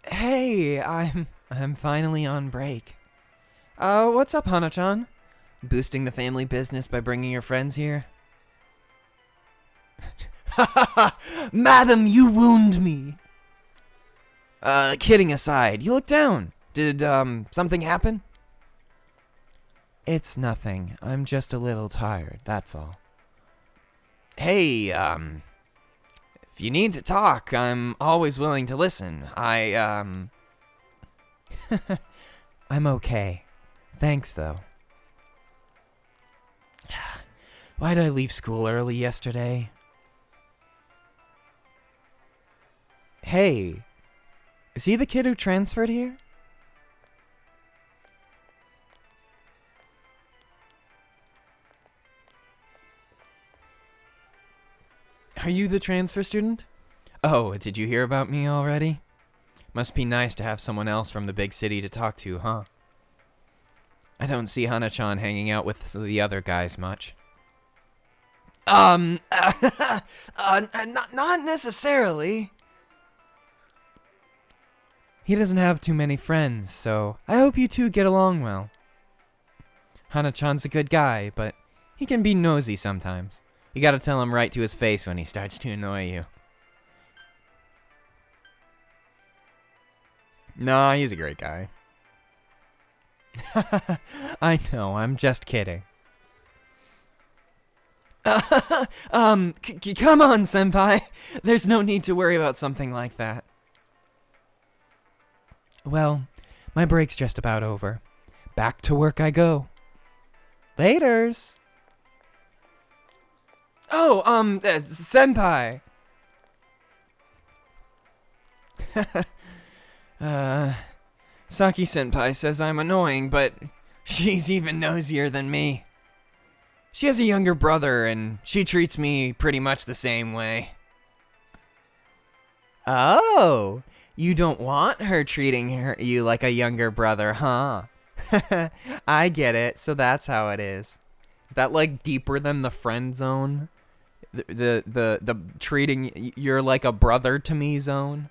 Hey, I'm finally on break. What's up, Hana-chan? Boosting the family business by bringing your friends here? Madam, you wound me. Kidding aside, you look down. Did, something happen? It's nothing. I'm just a little tired, that's all. Hey, if you need to talk, I'm always willing to listen. I'm okay. Thanks, though. Why'd I leave school early yesterday? Hey, is he the kid who transferred here? Are you the transfer student? Oh, did you hear about me already? Must be nice to have someone else from the big city to talk to, huh? I don't see Hana-chan hanging out with the other guys much. Not necessarily. He doesn't have too many friends, so I hope you two get along well. Hana-chan's a good guy, but he can be nosy sometimes. You gotta tell him right to his face when he starts to annoy you. Nah, he's a great guy. I know, I'm just kidding. Come on, senpai. There's no need to worry about something like that. Well, my break's just about over. Back to work I go. Laters. Oh, senpai. Saki senpai says I'm annoying, but she's even nosier than me. She has a younger brother, and she treats me pretty much the same way. Oh, you don't want her treating you like a younger brother, huh? I get it, so that's how it is. Is that like deeper than the friend zone? The treating you're like a brother to me zone?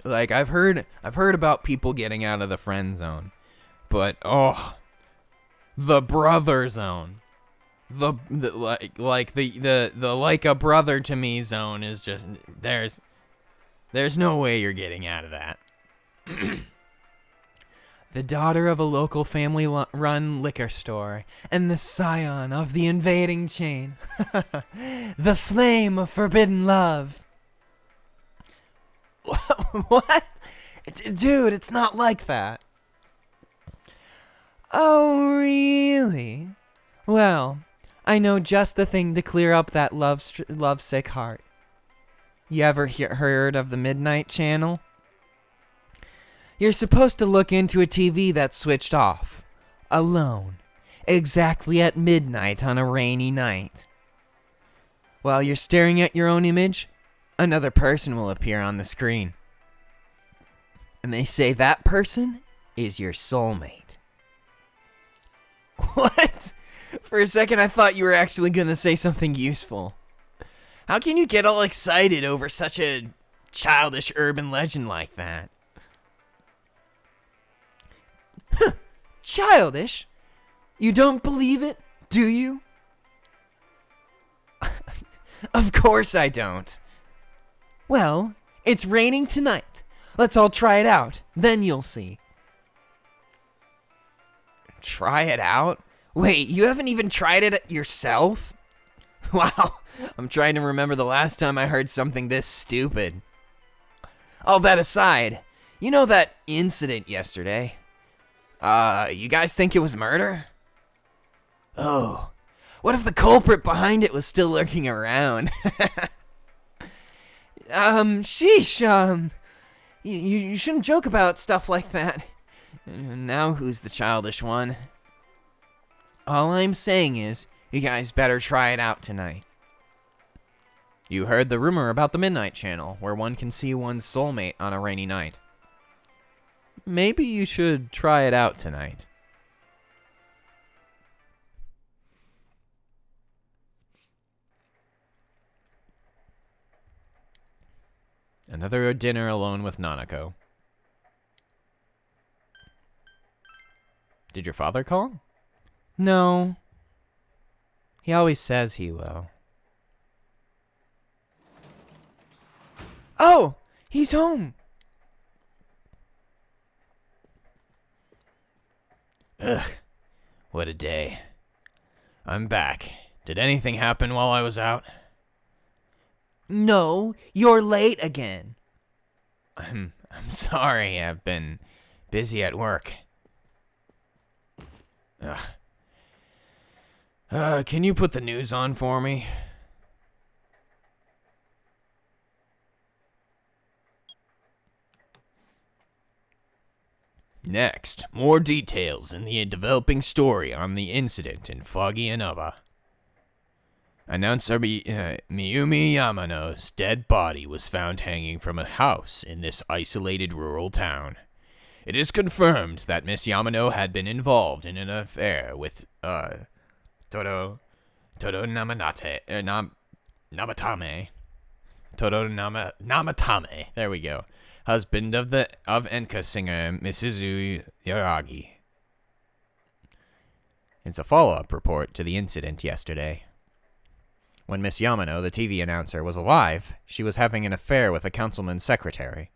Like, I've heard about people getting out of the friend zone, but the brother zone, the like a brother to me zone is just there's no way you're getting out of that. The daughter of a local family-run liquor store, and the scion of the invading chain. The flame of forbidden love. What? Dude, it's not like that. Oh, really? Well, I know just the thing to clear up that lovesick heart. You ever heard of the Midnight Channel? You're supposed to look into a TV that's switched off, alone, exactly at midnight on a rainy night. While you're staring at your own image, another person will appear on the screen. And they say that person is your soulmate. What? For a second I thought you were actually gonna say something useful. How can you get all excited over such a childish urban legend like that? Childish? You don't believe it, do you? Of course I don't. Well, it's raining tonight. Let's all try it out, then you'll see. Try it out? Wait, you haven't even tried it yourself? Wow, I'm trying to remember the last time I heard something this stupid. All that aside, you know that incident yesterday? You guys think it was murder? Oh, what if the culprit behind it was still lurking around? Sheesh, you shouldn't joke about stuff like that. Now who's the childish one? All I'm saying is, you guys better try it out tonight. You heard the rumor about the Midnight Channel, where one can see one's soulmate on a rainy night. Maybe you should try it out tonight. Another dinner alone with Nanako. Did your father call? No. He always says he will. Oh! He's home! Ugh. What a day. I'm back. Did anything happen while I was out? No, you're late again. I'm sorry, I've been busy at work. Can you put the news on for me? Next, more details in the developing story on the incident in Foggy Inaba. Announcer Miyumi Yamano's dead body was found hanging from a house in this isolated rural town. It is confirmed that Miss Yamano had been involved in an affair with, Todo Namatame. Namatame. There we go. Husband of Enka singer Misuzu Yaragi. It's a follow-up report to the incident yesterday. When Miss Yamano, the TV announcer, was alive, she was having an affair with a councilman's secretary.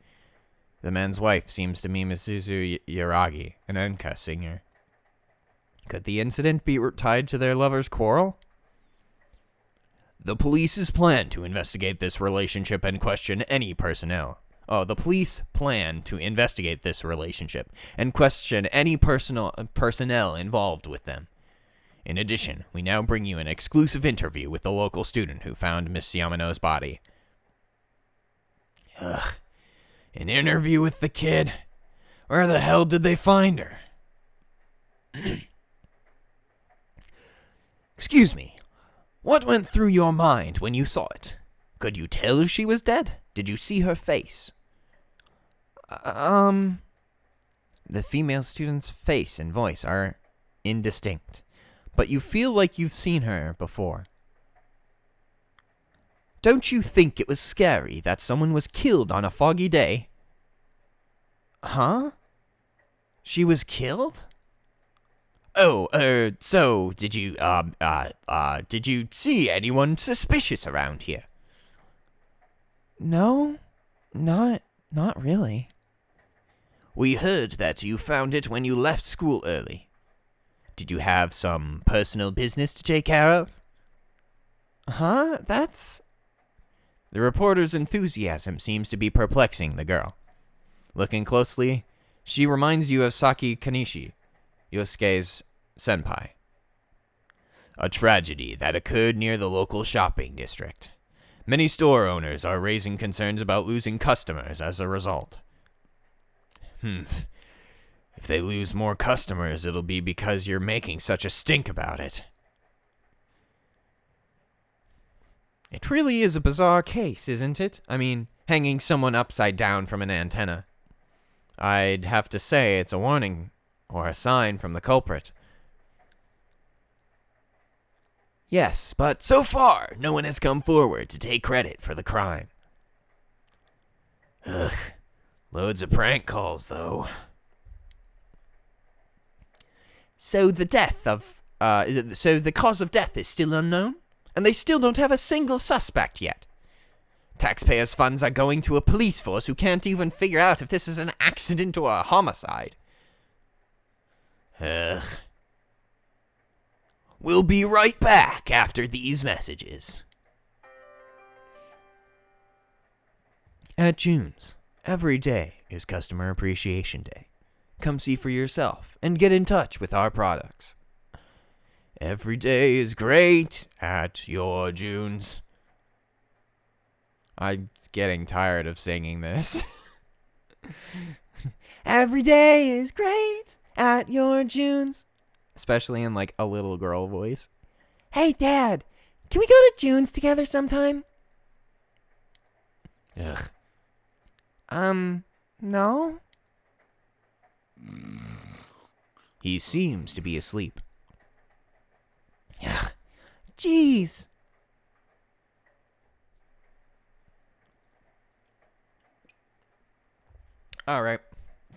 The man's wife seems to be Misuzu Yaragi, an Enka singer. Could the incident be tied to their lovers' quarrel? The police's plan to investigate this relationship and question any personnel. The police plan to investigate this relationship and question any personnel involved with them. In addition, we now bring you an exclusive interview with the local student who found Miss Yamano's body. Ugh. An interview with the kid? Where the hell did they find her? Excuse me. What went through your mind when you saw it? Could you tell she was dead? Did you see her face? The female student's face and voice are indistinct, but you feel like you've seen her before. Don't you think it was scary that someone was killed on a foggy day? Huh? She was killed? Oh, so did you see anyone suspicious around here? No, not really. We heard that you found it when you left school early. Did you have some personal business to take care of? Huh? That's... The reporter's enthusiasm seems to be perplexing the girl. Looking closely, she reminds you of Saki Kanishi, Yosuke's senpai. A tragedy that occurred near the local shopping district. Many store owners are raising concerns about losing customers as a result. If they lose more customers, it'll be because you're making such a stink about it. It really is a bizarre case, isn't it? I mean, hanging someone upside down from an antenna. I'd have to say it's a warning, or a sign from the culprit. Yes, but so far, no one has come forward to take credit for the crime. Ugh, loads of prank calls, though. So the cause of death is still unknown? And they still don't have a single suspect yet. Taxpayers' funds are going to a police force who can't even figure out if this is an accident or a homicide. Ugh. We'll be right back after these messages. At June's, every day is Customer Appreciation Day. Come see for yourself and get in touch with our products. Every day is great at your June's. I'm getting tired of singing this. Every day is great at your June's. Especially in like a little girl voice. Hey, Dad, can we go to June's together sometime? Ugh. No? He seems to be asleep. Ugh. Jeez. Alright.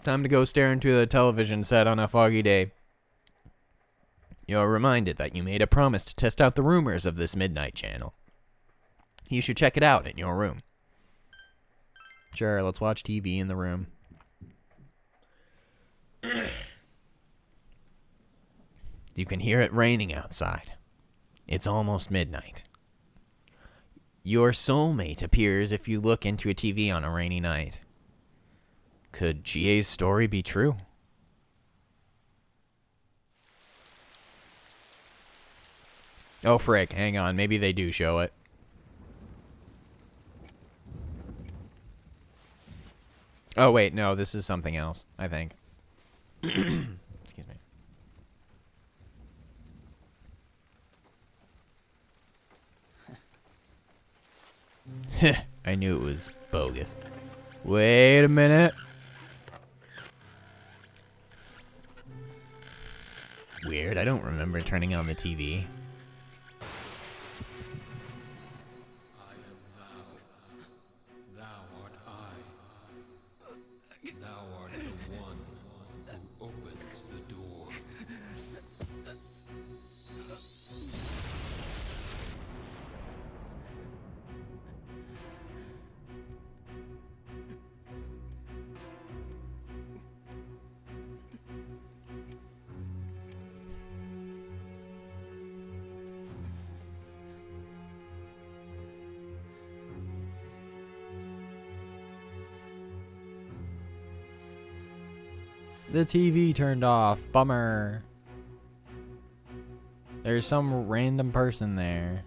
Time to go stare into the television set on a foggy day. You're reminded that you made a promise to test out the rumors of this midnight channel. You should check it out in your room. Sure, let's watch TV in the room. You can hear it raining outside. It's almost midnight. Your soulmate appears if you look into a TV on a rainy night. Could Chie's story be true? Oh, frick, hang on. Maybe they do show it. Oh, wait, no, this is something else, I think. Excuse me. I knew it was bogus. Wait a minute. Weird, I don't remember turning on the TV. The TV turned off. Bummer. There's some random person there.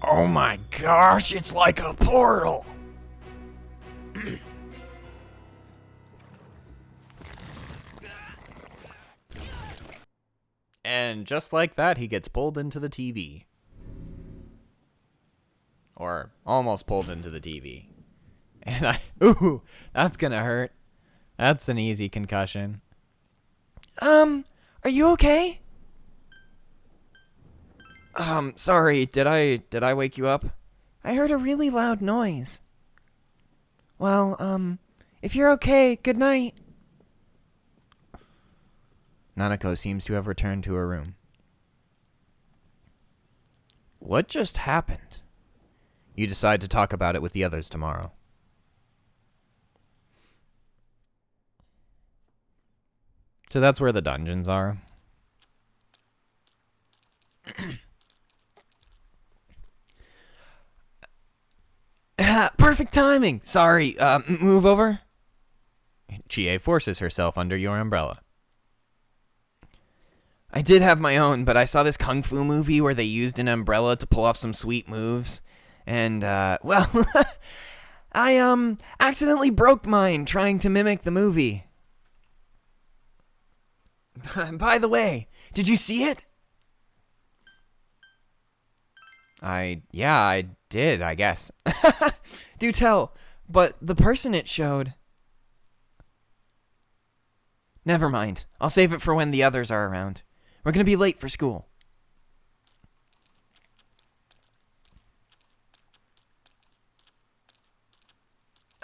Oh my gosh, it's like a portal. And just like that, he gets pulled into the TV. Or almost pulled into the TV. And ooh, that's gonna hurt. That's an easy concussion. Are you okay? Sorry, did I wake you up? I heard a really loud noise. Well, if you're okay, good night. Nanako seems to have returned to her room. What just happened? You decide to talk about it with the others tomorrow. So that's where the dungeons are. Perfect timing. Sorry, move over. Chie forces herself under your umbrella. I did have my own, but I saw this kung fu movie where they used an umbrella to pull off some sweet moves. And, well, I, accidentally broke mine trying to mimic the movie. By the way, did you see it? Yeah, I did, I guess. Do tell, but the person it showed... Never mind. I'll save it for when the others are around. We're gonna be late for school.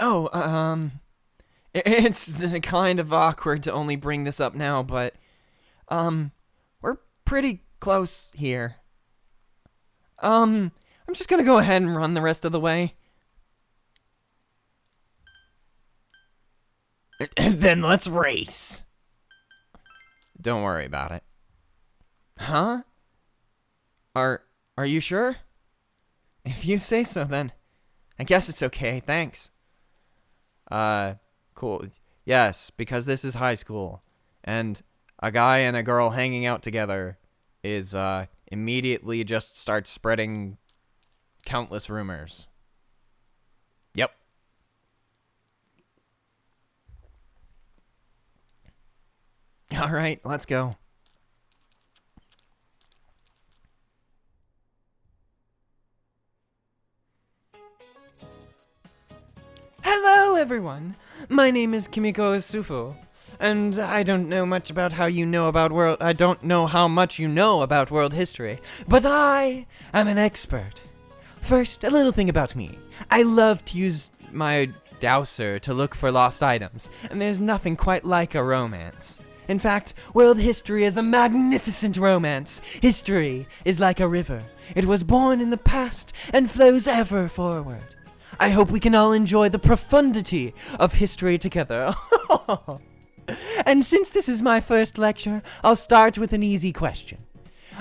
Oh, it's kind of awkward to only bring this up now, but, we're pretty close here. I'm just gonna go ahead and run the rest of the way. Then let's race. Don't worry about it. Huh? Are you sure? If you say so, then I guess it's okay, thanks. Cool. Yes, because this is high school, and a guy and a girl hanging out together is, immediately just starts spreading countless rumors. Yep. All right, let's go. Hello, everyone. My name is Kimiko Isufu, and I don't know much about how you know about I don't know how much you know about world history, but I am an expert. First, a little thing about me. I love to use my dowser to look for lost items, and there's nothing quite like a romance. In fact, world history is a magnificent romance. History is like a river. It was born in the past and flows ever forward. I hope we can all enjoy the profundity of history together. And since this is my first lecture, I'll start with an easy question.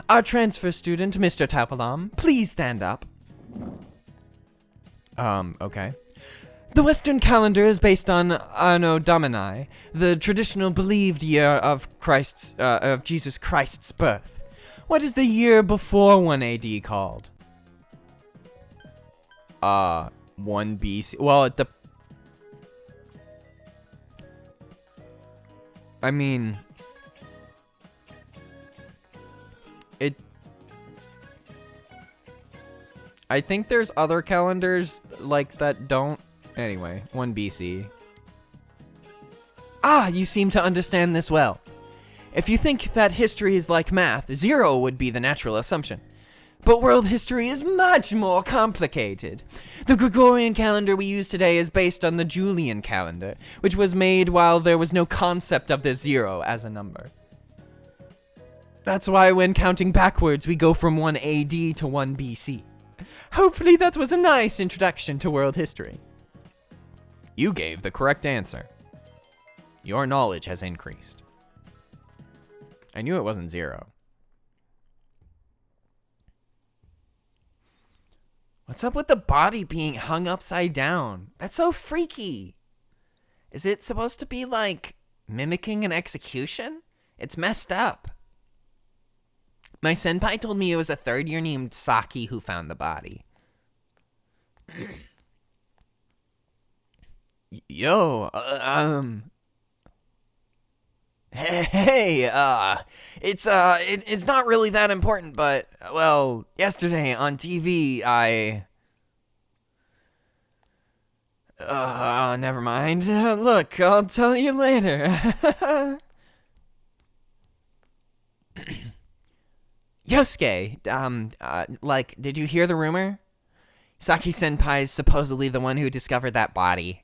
Our transfer student, Mr. Tapalam, please stand up. Okay. The Western calendar is based on Anno Domini, the traditional believed year of Jesus Christ's birth. What is the year before 1 AD called? 1 BC. Well, I mean, I think there's other calendars like that don't. Anyway, 1 BC. Ah, you seem to understand this well. If you think that history is like math, 0 would be the natural assumption. But world history is much more complicated. The Gregorian calendar we use today is based on the Julian calendar, which was made while there was no concept of the 0 as a number. That's why when counting backwards, we go from 1 AD to 1 BC. Hopefully that was a nice introduction to world history. You gave the correct answer. Your knowledge has increased. I knew it wasn't 0. What's up with the body being hung upside down? That's so freaky. Is it supposed to be like mimicking an execution? It's messed up. My senpai told me it was a third year named Saki who found the body. Yo, Hey, it's not really that important, but, well, yesterday on TV, never mind. Look, I'll tell you later. Yosuke, did you hear the rumor? Saki-senpai is supposedly the one who discovered that body.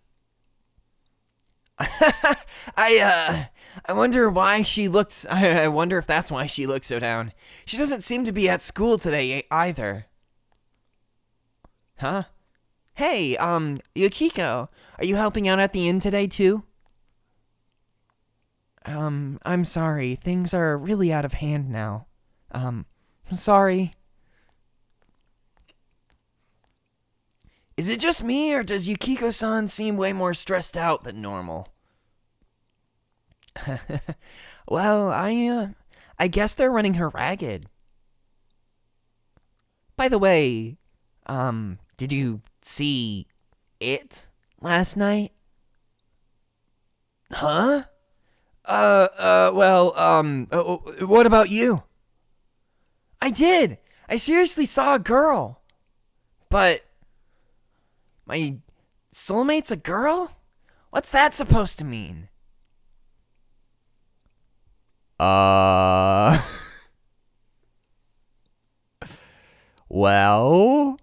I wonder why she looks. I wonder if that's why she looks so down. She doesn't seem to be at school today either. Huh? Hey, Yukiko, are you helping out at the inn today too? I'm sorry. Things are really out of hand now. I'm sorry. Is it just me, or does Yukiko-san seem way more stressed out than normal? Well, I guess they're running her ragged. By the way, did you see it last night? Huh? What about you? I did. I seriously saw a girl. But my soulmate's a girl? What's that supposed to mean? Well.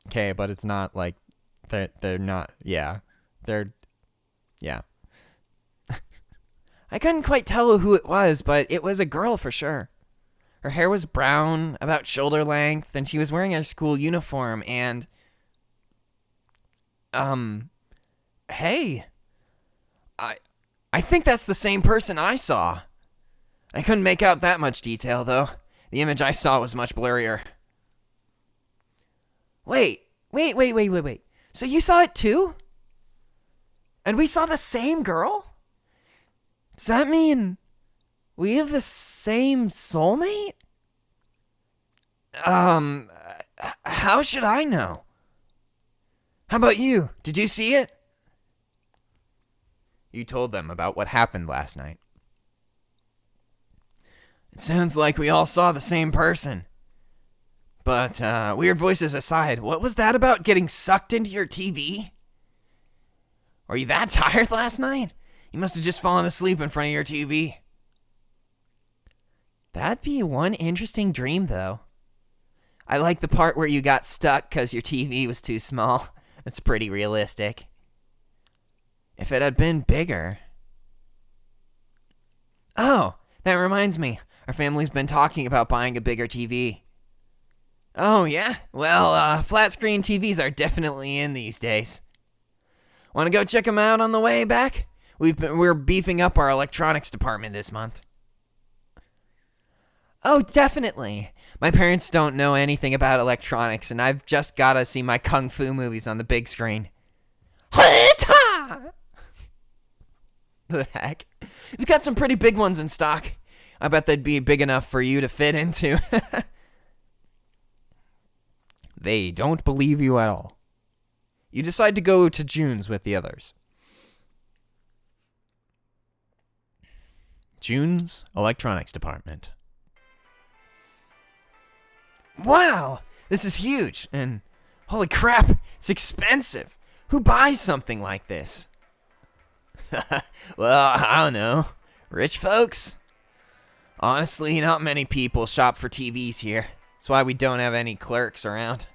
Okay, but it's not like they're not. Yeah. They're. Yeah. I couldn't quite tell who it was, but it was a girl for sure. Her hair was brown, about shoulder length, and she was wearing a school uniform, and... Hey. I think that's the same person I saw. I couldn't make out that much detail, though. The image I saw was much blurrier. Wait. So you saw it too? And we saw the same girl? Does that mean we have the same soulmate? How should I know? How about you? Did you see it? You told them about what happened last night. It sounds like we all saw the same person. But, weird voices aside, what was that about getting sucked into your TV? Were you that tired last night? You must have just fallen asleep in front of your TV. That'd be one interesting dream, though. I like the part where you got stuck because your TV was too small. That's pretty realistic. If it had been bigger... Oh, that reminds me. Our family's been talking about buying a bigger TV. Oh, yeah? Well, flat screen TVs are definitely in these days. Want to go check them out on the way back? We're beefing up our electronics department this month. Oh, definitely. My parents don't know anything about electronics, and I've just got to see my kung fu movies on the big screen. The heck? We've got some pretty big ones in stock. I bet they'd be big enough for you to fit into. They don't believe you at all. You decide to go to June's with the others. June's electronics department. Wow, this is huge, and holy crap, it's expensive. Who buys something like this? Well, I don't know. Rich folks? Honestly, not many people shop for TVs here. That's why we don't have any clerks around.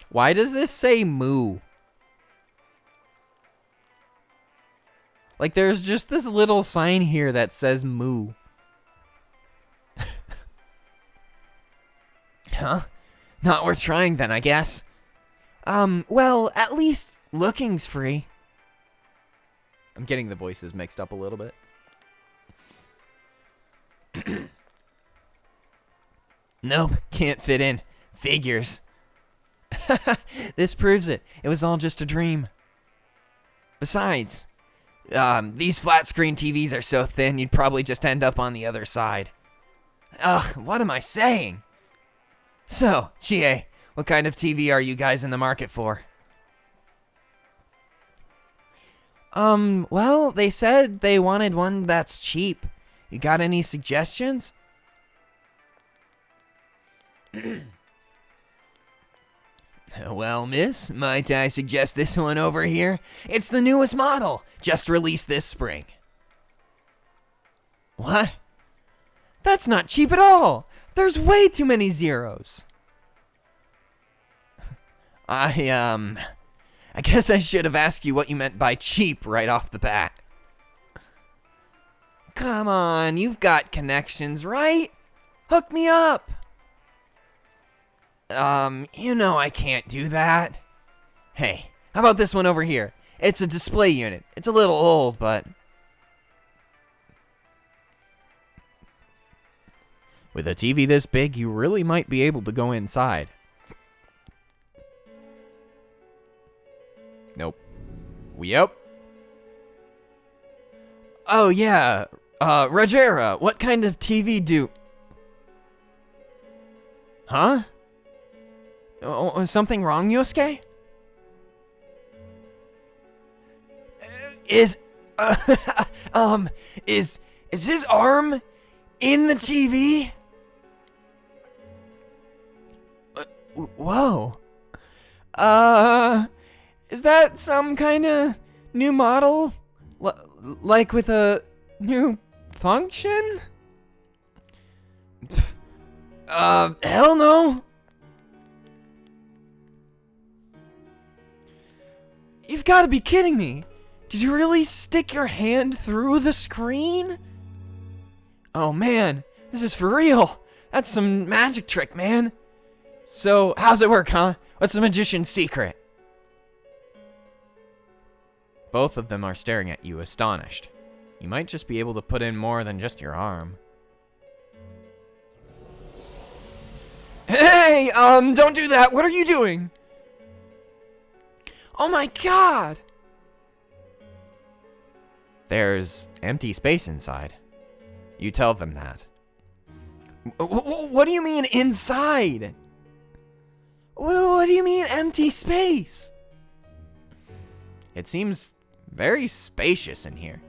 Why does this say moo? Like, there's just this little sign here that says moo. Huh? Not worth trying then, I guess. Well, at least looking's free. I'm getting the voices mixed up a little bit. Nope, can't fit in. Figures. This proves it. It was all just a dream. Besides, these flat screen TVs are so thin you'd probably just end up on the other side. Ugh, what am I saying? So, Chie, what kind of TV are you guys in the market for? Well, they said they wanted one that's cheap. You got any suggestions? Well, miss, might I suggest this one over here? It's the newest model, just released this spring. What? That's not cheap at all! There's way too many zeros! I guess I should have asked you what you meant by cheap right off the bat. Come on, you've got connections, right? Hook me up. You know I can't do that. Hey, how about this one over here? It's a display unit. It's a little old, but... With a TV this big, you really might be able to go inside. Nope. Yep. Oh, yeah. Rogera, what kind of TV do... Huh? Was something wrong, Yosuke? Is his arm in the TV? Whoa. Is that some kind of new model? Like with a new function? Hell no. You've got to be kidding me. Did you really stick your hand through the screen? Oh man, this is for real. That's some magic trick, man. So, how's it work, huh? What's the magician's secret? Both of them are staring at you, astonished. You might just be able to put in more than just your arm. Hey, don't do that. What are you doing? Oh my god! There's empty space inside. You tell them that. What do you mean inside? What do you mean empty space? It seems very spacious in here.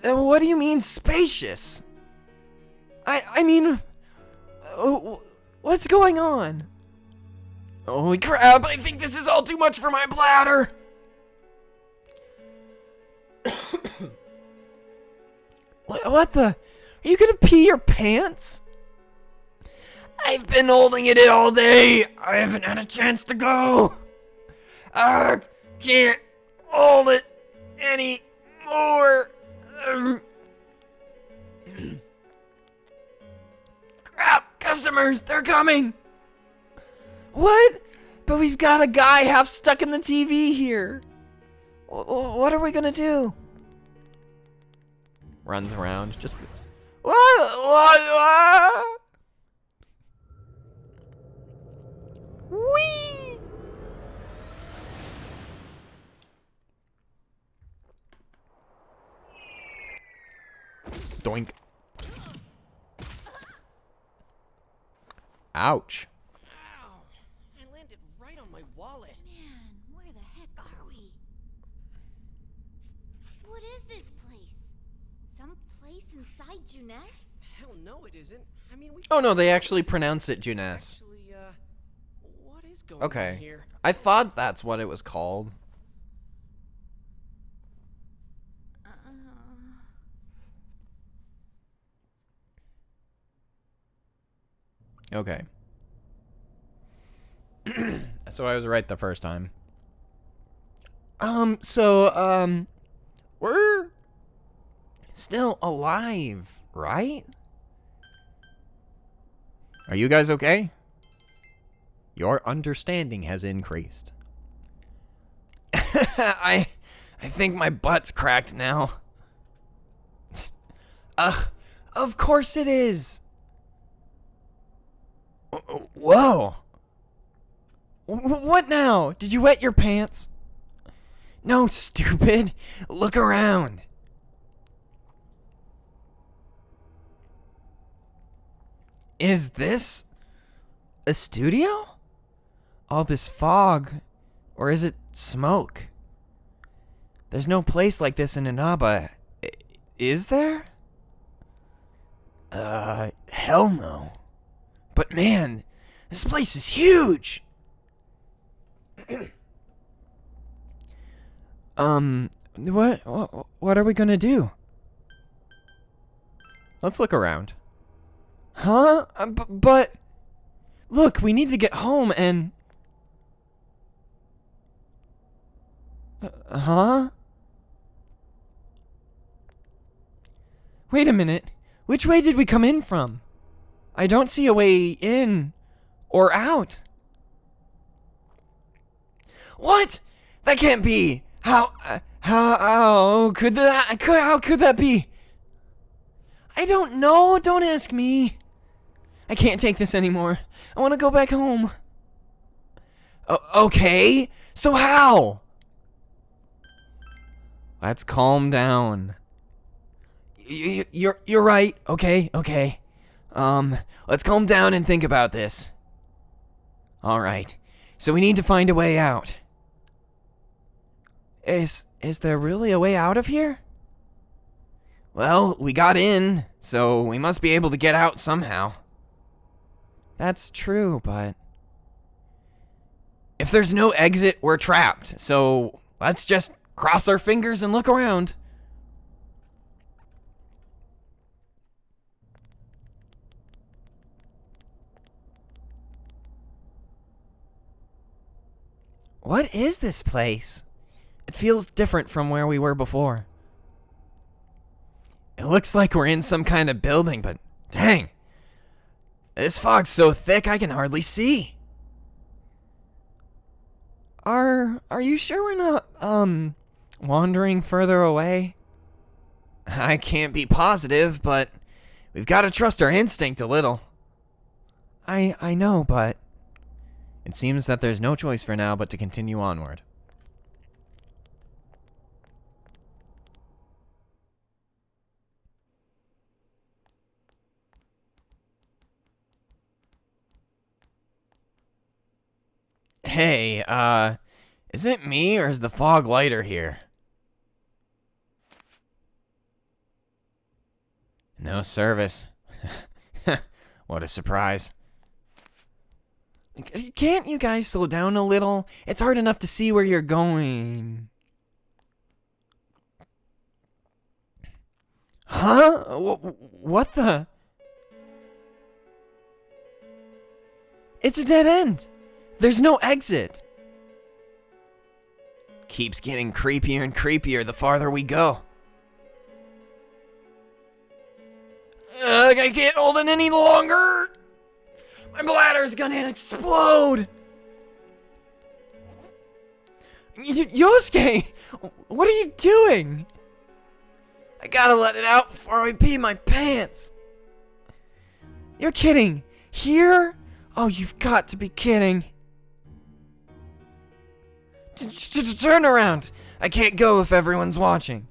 What do you mean spacious? I mean, what's going on? Holy crap, I think this is all too much for my bladder. What the? Are you gonna pee your pants? I've been holding it in all day. I haven't had a chance to go. I can't hold it anymore. Crap, customers, they're coming. What? But we've got a guy half stuck in the TV here. What are we gonna do? Runs around, just... What? Whee! Doink. Ouch. Ow! I landed right on my wallet. Man, where the heck are we? What is this place? Some place inside Junes? Hell no, it isn't. I mean, we. Oh no, they actually pronounce it Junes. Actually, what is going Okay. on here? I thought that's what it was called. Okay. So I was right the first time. We're still alive, right? Are you guys okay? Your understanding has increased. I think my butt's cracked now. Of course it is. Whoa. What now? Did you wet your pants? No, stupid. Look around. Is this a studio? All this fog. Or is it smoke? There's no place like this in Inaba. Is there? Hell no. But man, this place is huge! What are we gonna do? Let's look around. Huh? But Look, we need to get home and... Huh? Wait a minute. Which way did we come in from? I don't see a way in or out. What? That can't be. How could that be? I don't know. Don't ask me. I can't take this anymore. I want to go back home. Okay. So how? Let's calm down. You're right. Okay. Let's calm down and think about this. All right. So we need to find a way out. Is there really a way out of here? Well, we got in, so we must be able to get out somehow. That's true, but... if there's no exit, we're trapped. So let's just cross our fingers and look around. What is this place? It feels different from where we were before. It looks like we're in some kind of building, but dang. This fog's so thick I can hardly see. Are you sure we're not, wandering further away? I can't be positive, but we've got to trust our instinct a little. I know, but... it seems that there's no choice for now but to continue onward. Hey, is it me or is the fog lighter here? No service. What a surprise. Can't you guys slow down a little? It's hard enough to see where you're going. Huh? What the? It's a dead end. There's no exit. Keeps getting creepier and creepier the farther we go. I can't hold it any longer. My bladder's gonna explode! Yosuke! What are you doing? I gotta let it out before I pee my pants. You're kidding. Here? Oh, you've got to be kidding. Turn around. I can't go if everyone's watching.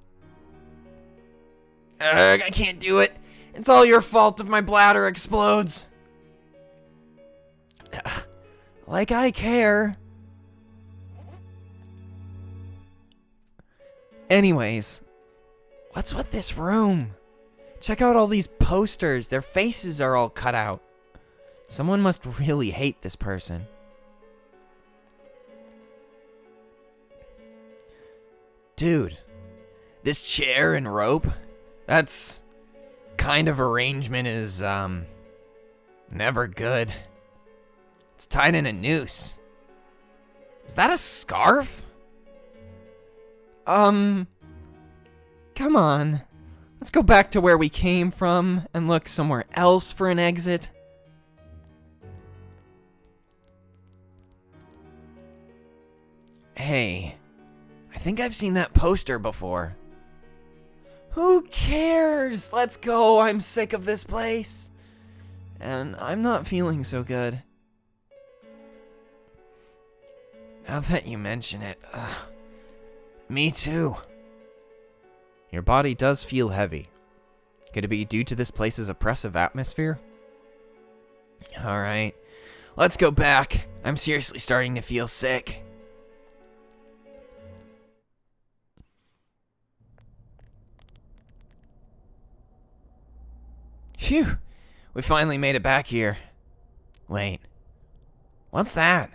I can't do it. It's all your fault if my bladder explodes. Like I care. Anyways, what's with this room? Check out all these posters. Their faces are all cut out. Someone must really hate this person. Dude, this chair and rope, that's kind of arrangement is, never good. It's tied in a noose. Is that a scarf? Come on. Let's go back to where we came from and look somewhere else for an exit. Hey, I think I've seen that poster before. Who cares? Let's go. I'm sick of this place. And I'm not feeling so good. Now that you mention it, me too. Your body does feel heavy. Could it be due to this place's oppressive atmosphere? Alright, let's go back. I'm seriously starting to feel sick. Phew, we finally made it back here. Wait, what's that?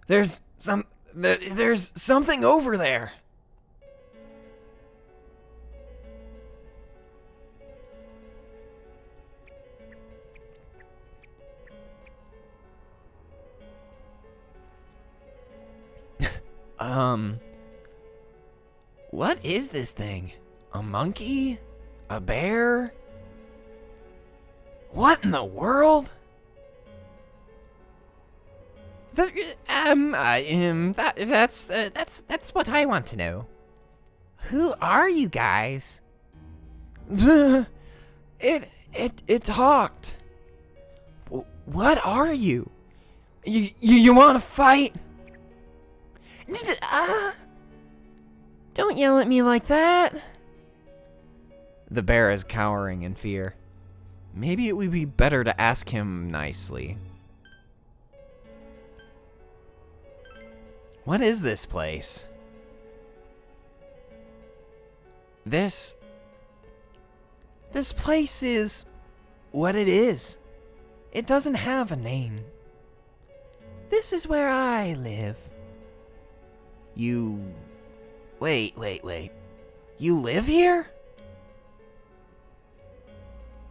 There's something over there. What is this thing? A monkey? A bear? What in the world? That's what I want to know. Who are you guys? It talked. What are you? You want to fight? Don't yell at me like that. The bear is cowering in fear. Maybe it would be better to ask him nicely. What is this place? This place is what it is. It doesn't have a name. This is where I live. Wait. You live here?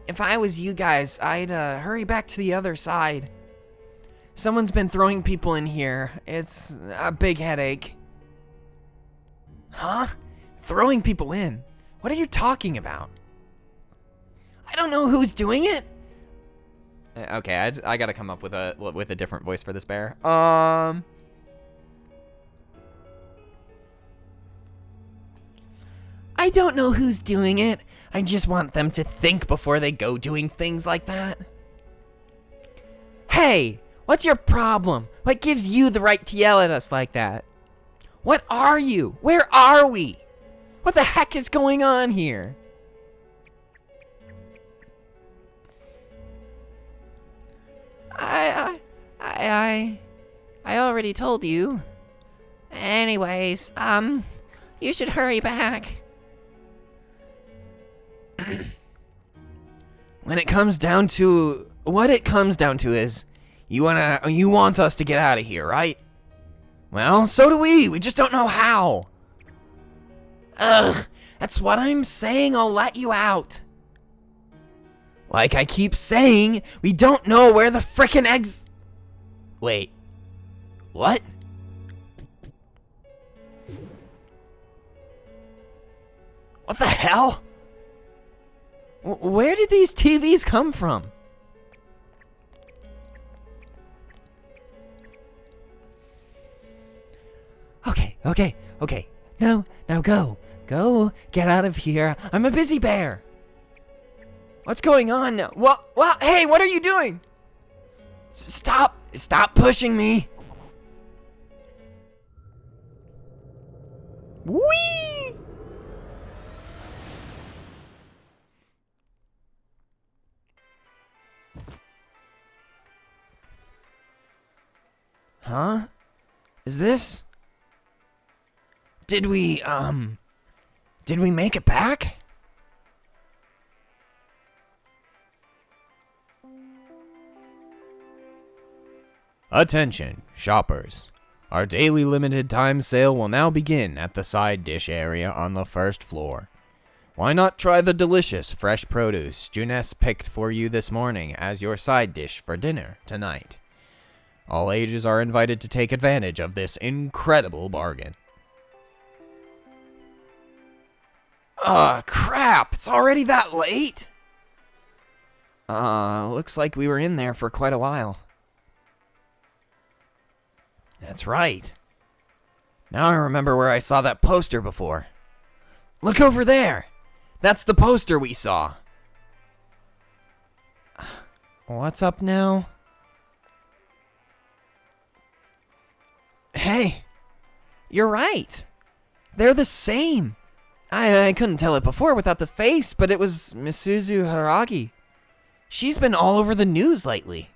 If I was you guys, I'd hurry back to the other side. Someone's been throwing people in here. It's a big headache. Huh? Throwing people in? What are you talking about? I don't know who's doing it. Okay, I gotta come up with a different voice for this bear. I don't know who's doing it. I just want them to think before they go doing things like that. Hey, what's your problem? What gives you the right to yell at us like that? What are you? Where are we? What the heck is going on here? I already told you. Anyways, you should hurry back. When it comes down to what it comes down to is you want us to get out of here, right? Well, so do we. We just don't know how. Ugh, that's what I'm saying. I'll let you out. Like I keep saying, we don't know where the frickin' eggs. Wait. What? What the hell? Where did these TVs come from? Okay. Now go. Go. Get out of here. I'm a busy bear. What's going on now? What? Hey, what are you doing? Stop pushing me. Whee! Huh? Is this? Did we make it back? Attention, shoppers. Our daily limited time sale will now begin at the side dish area on the first floor. Why not try the delicious fresh produce Juness picked for you this morning as your side dish for dinner tonight? All ages are invited to take advantage of this incredible bargain. Crap, it's already that late? Looks like we were in there for quite a while. That's right. Now I remember where I saw that poster before. Look over there! That's the poster we saw. What's up now? Hey, you're right. They're the same. I couldn't tell it before without the face, but it was Misuzu Haragi. She's been all over the news lately.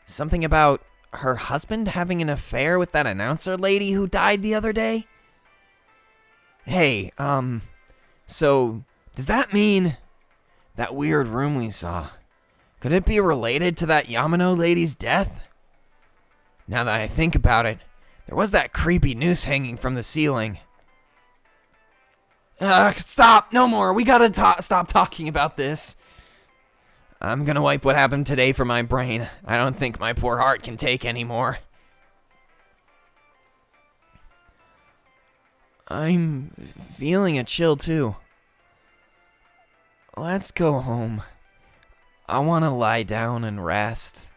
Something about her husband having an affair with that announcer lady who died the other day? Hey, so does that mean that weird room we saw, could it be related to that Yamano lady's death? Now that I think about it, there was that creepy noose hanging from the ceiling. Stop! No more! We gotta stop talking about this. I'm gonna wipe what happened today from my brain. I don't think my poor heart can take anymore. I'm feeling a chill too. Let's go home. I want to lie down and rest.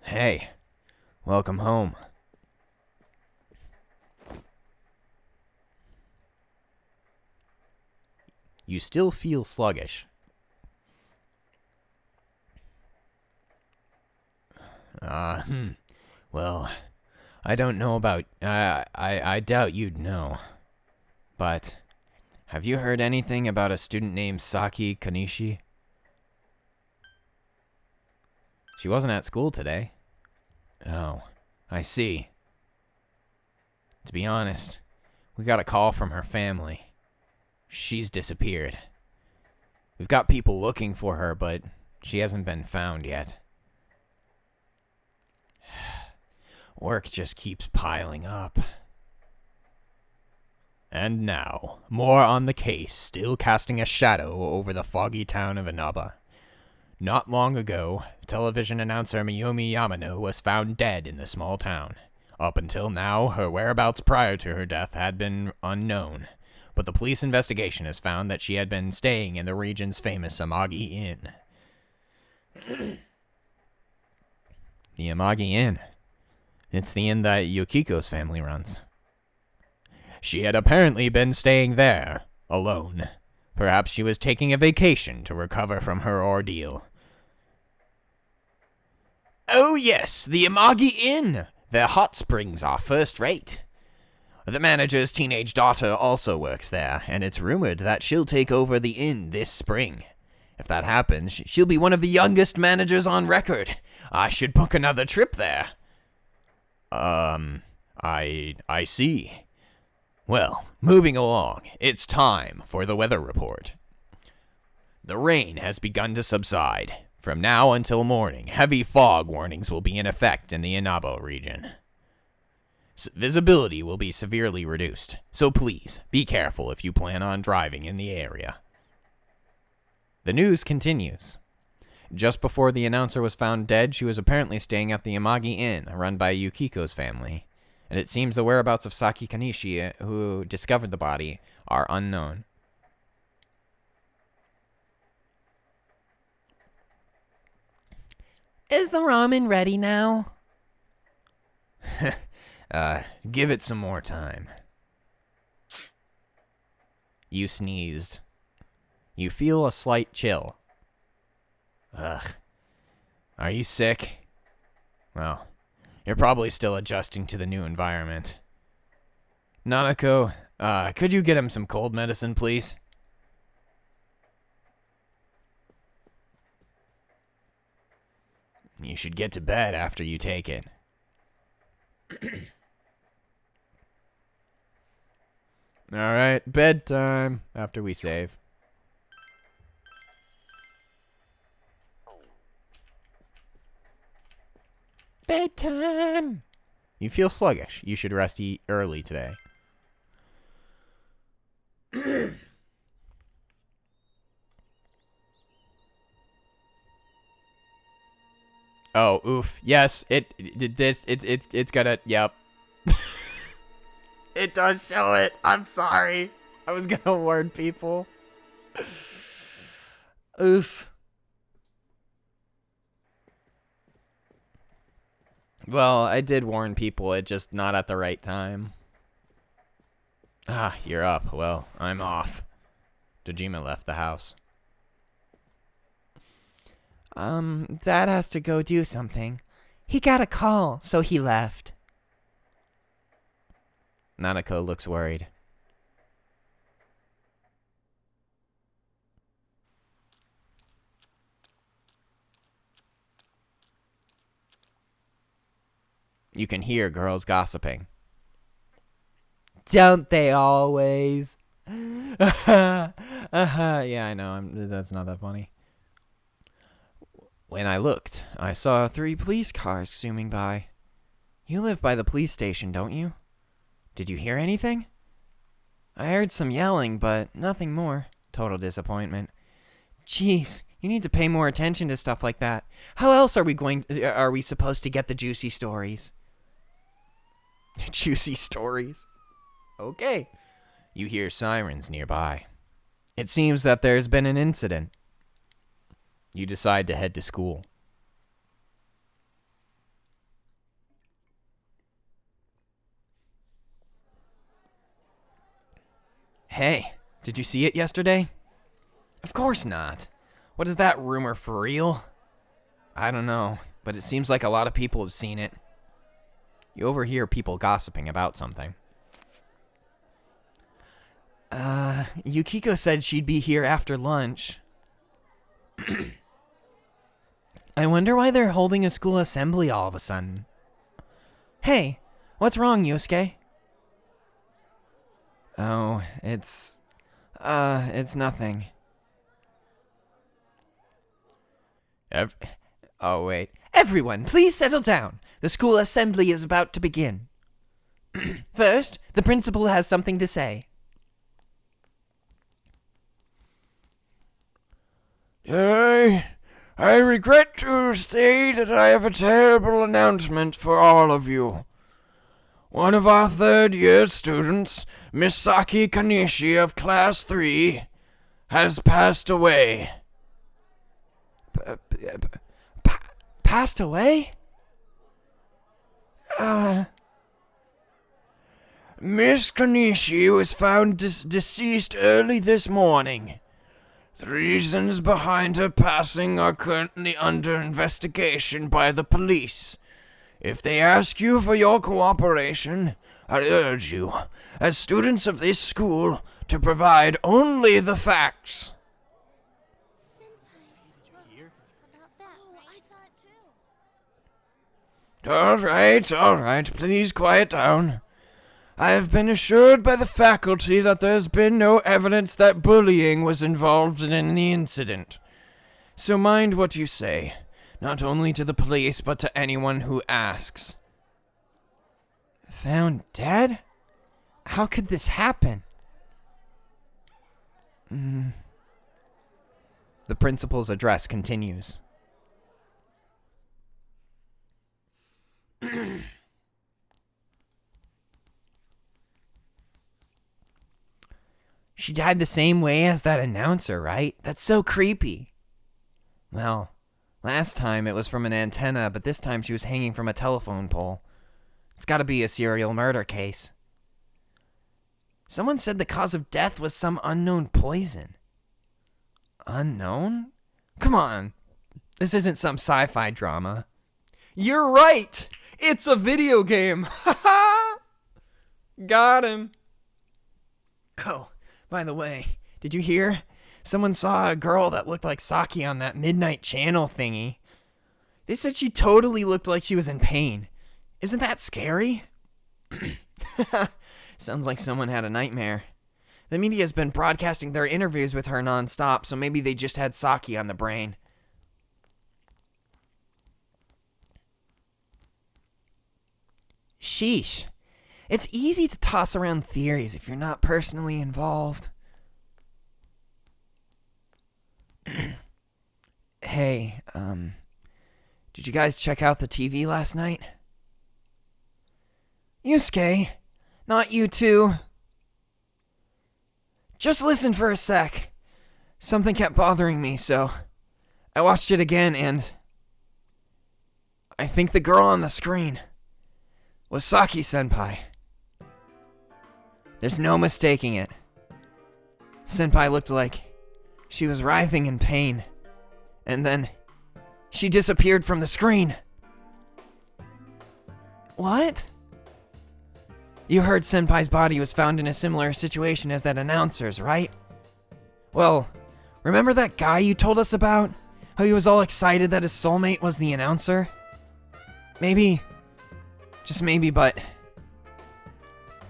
Hey, welcome home. You still feel sluggish. Well, I don't know about, I doubt you'd know. But, have you heard anything about a student named Saki Kanishi? She wasn't at school today. Oh, I see. To be honest, we got a call from her family. She's disappeared. We've got people looking for her, but she hasn't been found yet. Work just keeps piling up. And now, more on the case, still casting a shadow over the foggy town of Inaba. Not long ago, television announcer Miyomi Yamano was found dead in the small town. Up until now, her whereabouts prior to her death had been unknown, but the police investigation has found that she had been staying in the region's famous Amagi Inn. The Amagi Inn. It's the inn that Yukiko's family runs. She had apparently been staying there, alone. Perhaps she was taking a vacation to recover from her ordeal. Oh yes, the Amagi Inn! Their hot springs are first rate. The manager's teenage daughter also works there, and it's rumored that she'll take over the inn this spring. If that happens, she'll be one of the youngest managers on record. I should book another trip there. I see. Well, moving along, it's time for the weather report. The rain has begun to subside. From now until morning, heavy fog warnings will be in effect in the Inaba region. Visibility will be severely reduced, so please, be careful if you plan on driving in the area. The news continues. Just before the announcer was found dead, she was apparently staying at the Amagi Inn, run by Yukiko's family. And it seems the whereabouts of Saki Kanishi, who discovered the body, are unknown. Is the ramen ready now? Give it some more time. You sneezed. You feel a slight chill. Ugh. Are you sick? Well, you're probably still adjusting to the new environment. Nanako, could you get him some cold medicine, please? You should get to bed after you take it. Alright, bedtime after we save. Bedtime! You feel sluggish. You should rest early today. Oh, oof. Yes, it's gonna, yep. It does show it. I'm sorry. I was gonna warn people. Oof. Well, I did warn people, it just not at the right time. Ah, you're up. Well, I'm off. Dojima left the house. Dad has to go do something. He got a call, so he left. Nanako looks worried. You can hear girls gossiping. Don't they always? Yeah, I know. That's not that funny. When I looked, I saw 3 police cars zooming by. You live by the police station, don't you? Did you hear anything? I heard some yelling, but nothing more. Total disappointment. Jeez, you need to pay more attention to stuff like that. How else are we supposed to get the juicy stories? Juicy stories? Okay. You hear sirens nearby. It seems that there's been an incident. You decide to head to school. Hey, did you see it yesterday? Of course not. What is that rumor, for real? I don't know, but it seems like a lot of people have seen it. You overhear people gossiping about something. Yukiko said she'd be here after lunch. I wonder why they're holding a school assembly all of a sudden. Hey, what's wrong, Yosuke? Oh, it's nothing. Oh, wait. Everyone, please settle down. The school assembly is about to begin. First, the principal has something to say. I regret to say that I have a terrible announcement for all of you. One of our third-year students, Miss Saki Kanishi of Class 3, has passed away. Passed away? Miss Kanishi was found deceased early this morning. The reasons behind her passing are currently under investigation by the police. If they ask you for your cooperation, I urge you, as students of this school, to provide only the facts. All right, please quiet down. I have been assured by the faculty that there's been no evidence that bullying was involved in the incident. So mind what you say, not only to the police, but to anyone who asks. Found dead? How could this happen? The principal's address continues. She died the same way as that announcer, right? That's so creepy. Well, last time it was from an antenna, but this time she was hanging from a telephone pole. It's gotta be a serial murder case. Someone said the cause of death was some unknown poison. Unknown? Come on. This isn't some sci-fi drama. You're right! It's a video game! Ha Got him! Oh, by the way, did you hear? Someone saw a girl that looked like Saki on that Midnight Channel thingy. They said she totally looked like she was in pain. Isn't that scary? Sounds like someone had a nightmare. The media's been broadcasting their interviews with her nonstop, so maybe they just had Saki on the brain. Sheesh. It's easy to toss around theories if you're not personally involved. Hey, did you guys check out the TV last night? Yusuke, not you too. Just listen for a sec. Something kept bothering me, so I watched it again, and I think the girl on the screen was Saki-senpai. There's no mistaking it. Senpai looked like she was writhing in pain, and then she disappeared from the screen. What? You heard Senpai's body was found in a similar situation as that announcer's, right? Well, remember that guy you told us about? How he was all excited that his soulmate was the announcer? Maybe, just maybe, but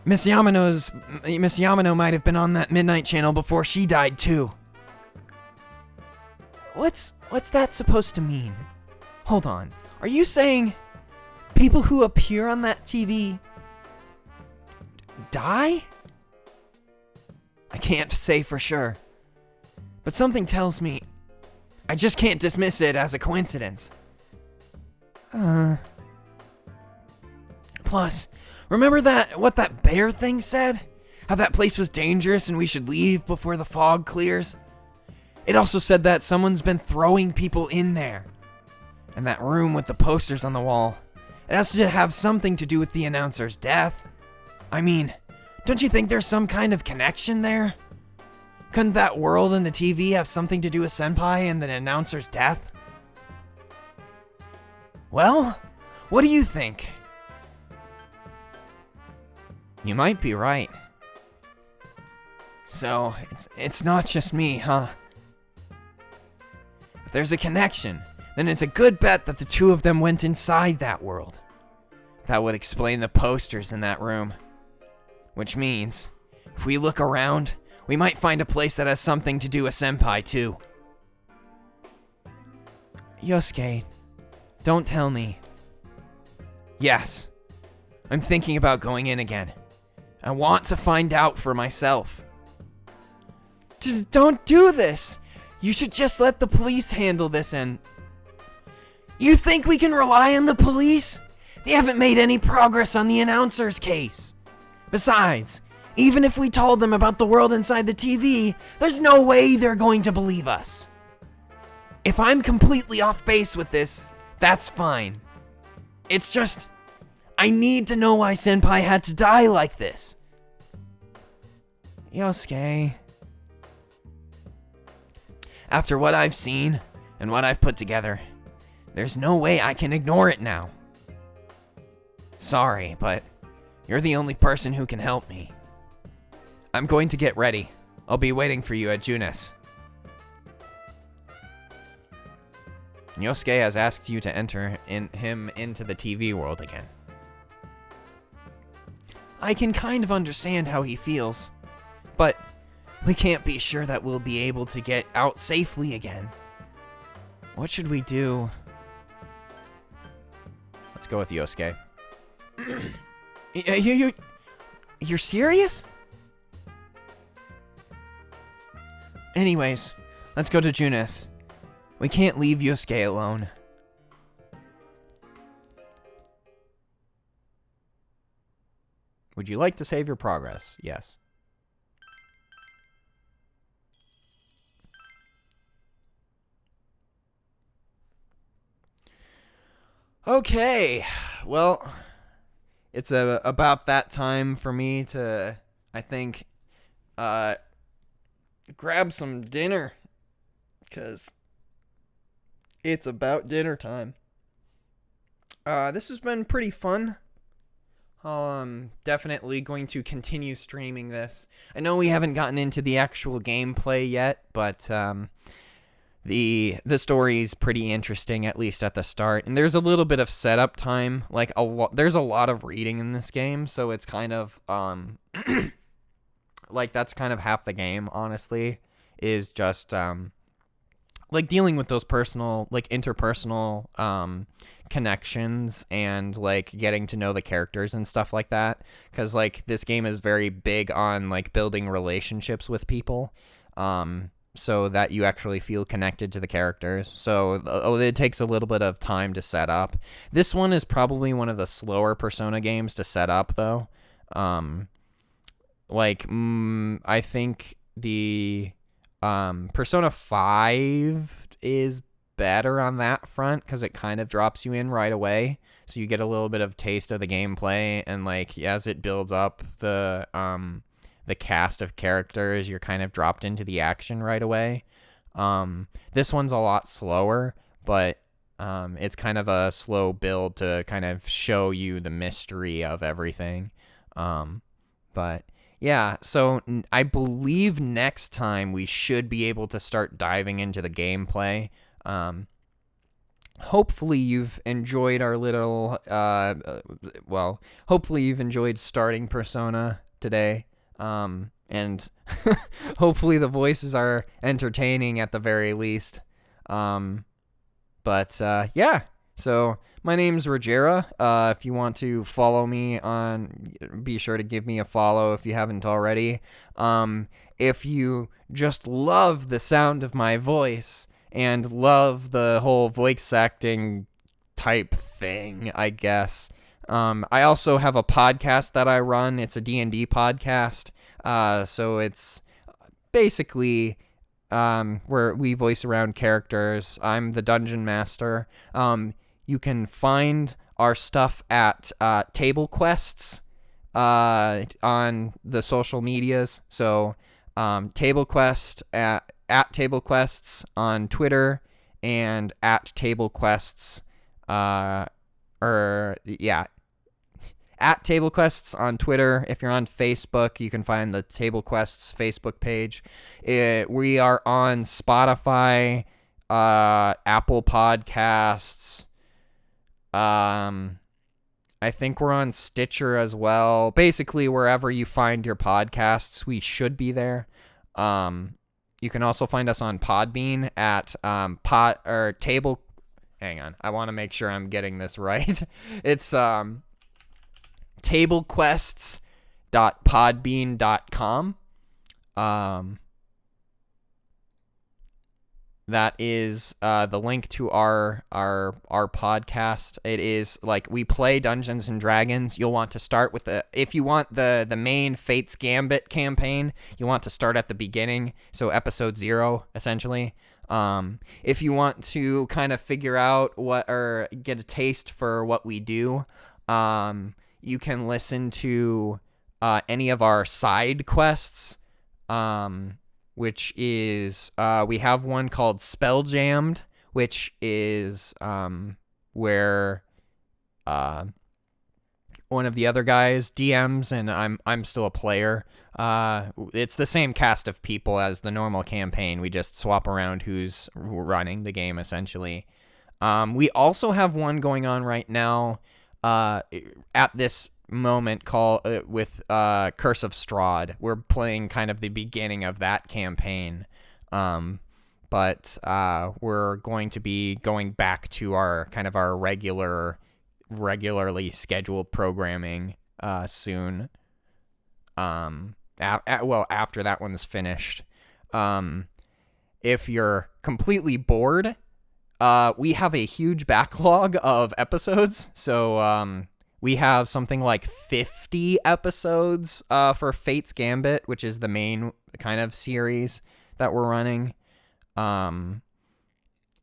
Miss Yamano might have been on that Midnight Channel before she died too. What's that supposed to mean? Hold on. Are you saying people who appear on that TV die? I can't say for sure, but something tells me I just can't dismiss it as a coincidence. Plus, remember what that bear thing said? How that place was dangerous and we should leave before the fog clears? It also said that someone's been throwing people in there. And that room with the posters on the wall, it has to have something to do with the announcer's death. I mean, don't you think there's some kind of connection there? Couldn't that world and the TV have something to do with Senpai and the announcer's death? Well, what do you think? You might be right. So, it's not just me, huh? If there's a connection, then it's a good bet that the two of them went inside that world. That would explain the posters in that room. Which means, if we look around, we might find a place that has something to do with Senpai too. Yosuke, don't tell me. Yes, I'm thinking about going in again. I want to find out for myself. Don't do this! You should just let the police handle this and... You think we can rely on the police? They haven't made any progress on the announcer's case. Besides, even if we told them about the world inside the TV, there's no way they're going to believe us. If I'm completely off base with this, that's fine. It's just, I need to know why Senpai had to die like this. Yosuke. After what I've seen and what I've put together, there's no way I can ignore it now. Sorry, but you're the only person who can help me. I'm going to get ready. I'll be waiting for you at Junes. Yosuke has asked you to enter him into the TV world again. I can kind of understand how he feels, but we can't be sure that we'll be able to get out safely again. What should we do? Let's go with Yosuke. You're serious? Anyways, let's go to Junes. We can't leave Yosuke alone. Would you like to save your progress? Yes. Okay, well, it's about that time for me to, I think, grab some dinner, because it's about dinner time. This has been pretty fun. Definitely going to continue streaming this. I know we haven't gotten into the actual gameplay yet, but the story is pretty interesting, at least at the start. And there's a little bit of setup time. Like there's a lot of reading in this game, so it's kind of like that's kind of half the game, honestly, is just like dealing with those personal, like interpersonal connections and like getting to know the characters and stuff like that, because like this game is very big on like building relationships with people, so that you actually feel connected to the characters. So it takes a little bit of time to set up. This one is probably one of the slower Persona games to set up, though. I think the Persona 5 is better on that front, because it kind of drops you in right away, so you get a little bit of taste of the gameplay, and like as it builds up the cast of characters, you're kind of dropped into the action right away. This one's a lot slower, but it's kind of a slow build to kind of show you the mystery of everything. But yeah, so I believe next time we should be able to start diving into the gameplay. Hopefully you've enjoyed our little, hopefully you've enjoyed starting Persona today. And hopefully the voices are entertaining at the very least. Yeah, so my name's Rogera. If you want to follow me be sure to give me a follow if you haven't already. If you just love the sound of my voice and love the whole voice acting type thing, I guess. I also have a podcast that I run. It's a D&D podcast. So it's basically where we voice around characters. I'm the dungeon master. You can find our stuff at Table Quests on the social medias. So Table Quest at Table Quests on Twitter and at Table Quests at Table Quests on Twitter. If you're on Facebook, you can find the Table Quests Facebook page. We are on Spotify, Apple Podcasts. I think we're on Stitcher as well. Basically, wherever you find your podcasts, we should be there. You can also find us on Podbean at Table. Hang on, I want to make sure I'm getting this right. It's tablequests.podbean.com. That is the link to our podcast. It is like we play Dungeons and Dragons. You'll want to start with if you want the main Fates Gambit campaign, you want to start at the beginning, so episode 0 essentially. If you want to kind of figure out or get a taste for what we do, you can listen to any of our side quests, which is we have one called Spelljammed, which is where one of the other guys DMs and I'm still a player. It's the same cast of people as the normal campaign. We just swap around who's running the game essentially. We also have one going on right now at this moment called with Curse of Strahd. We're playing kind of the beginning of that campaign, but we're going to be going back to our regularly scheduled programming soon. After that one's finished. If you're completely bored, we have a huge backlog of episodes. So we have something like 50 episodes for Fates Gambit, which is the main kind of series that we're running,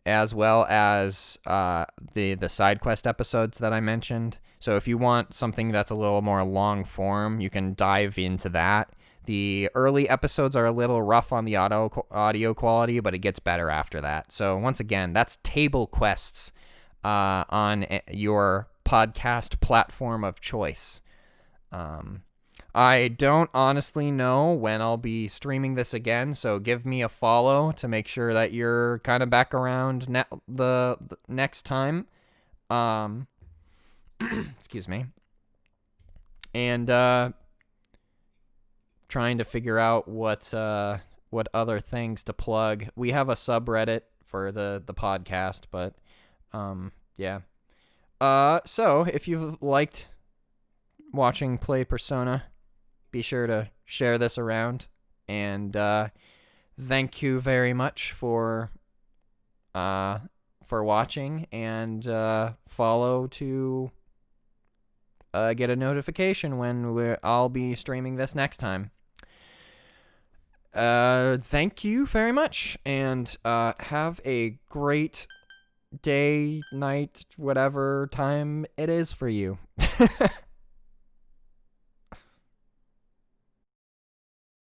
as well as the side quest episodes that I mentioned. So if you want something that's a little more long form, you can dive into that. The early episodes are a little rough on the audio quality, but it gets better after that. So once again, that's Table Quests on your podcast platform of choice. I don't honestly know when I'll be streaming this again, so give me a follow to make sure that you're kind of back around the next time. Excuse me. And trying to figure out what other things to plug. We have a subreddit for the podcast, but yeah. So if you've liked watching play Persona, be sure to share this around, and thank you very much for watching, and follow to get a notification when I'll be streaming this next time. Thank you very much, and have a great day, night, whatever time it is for you.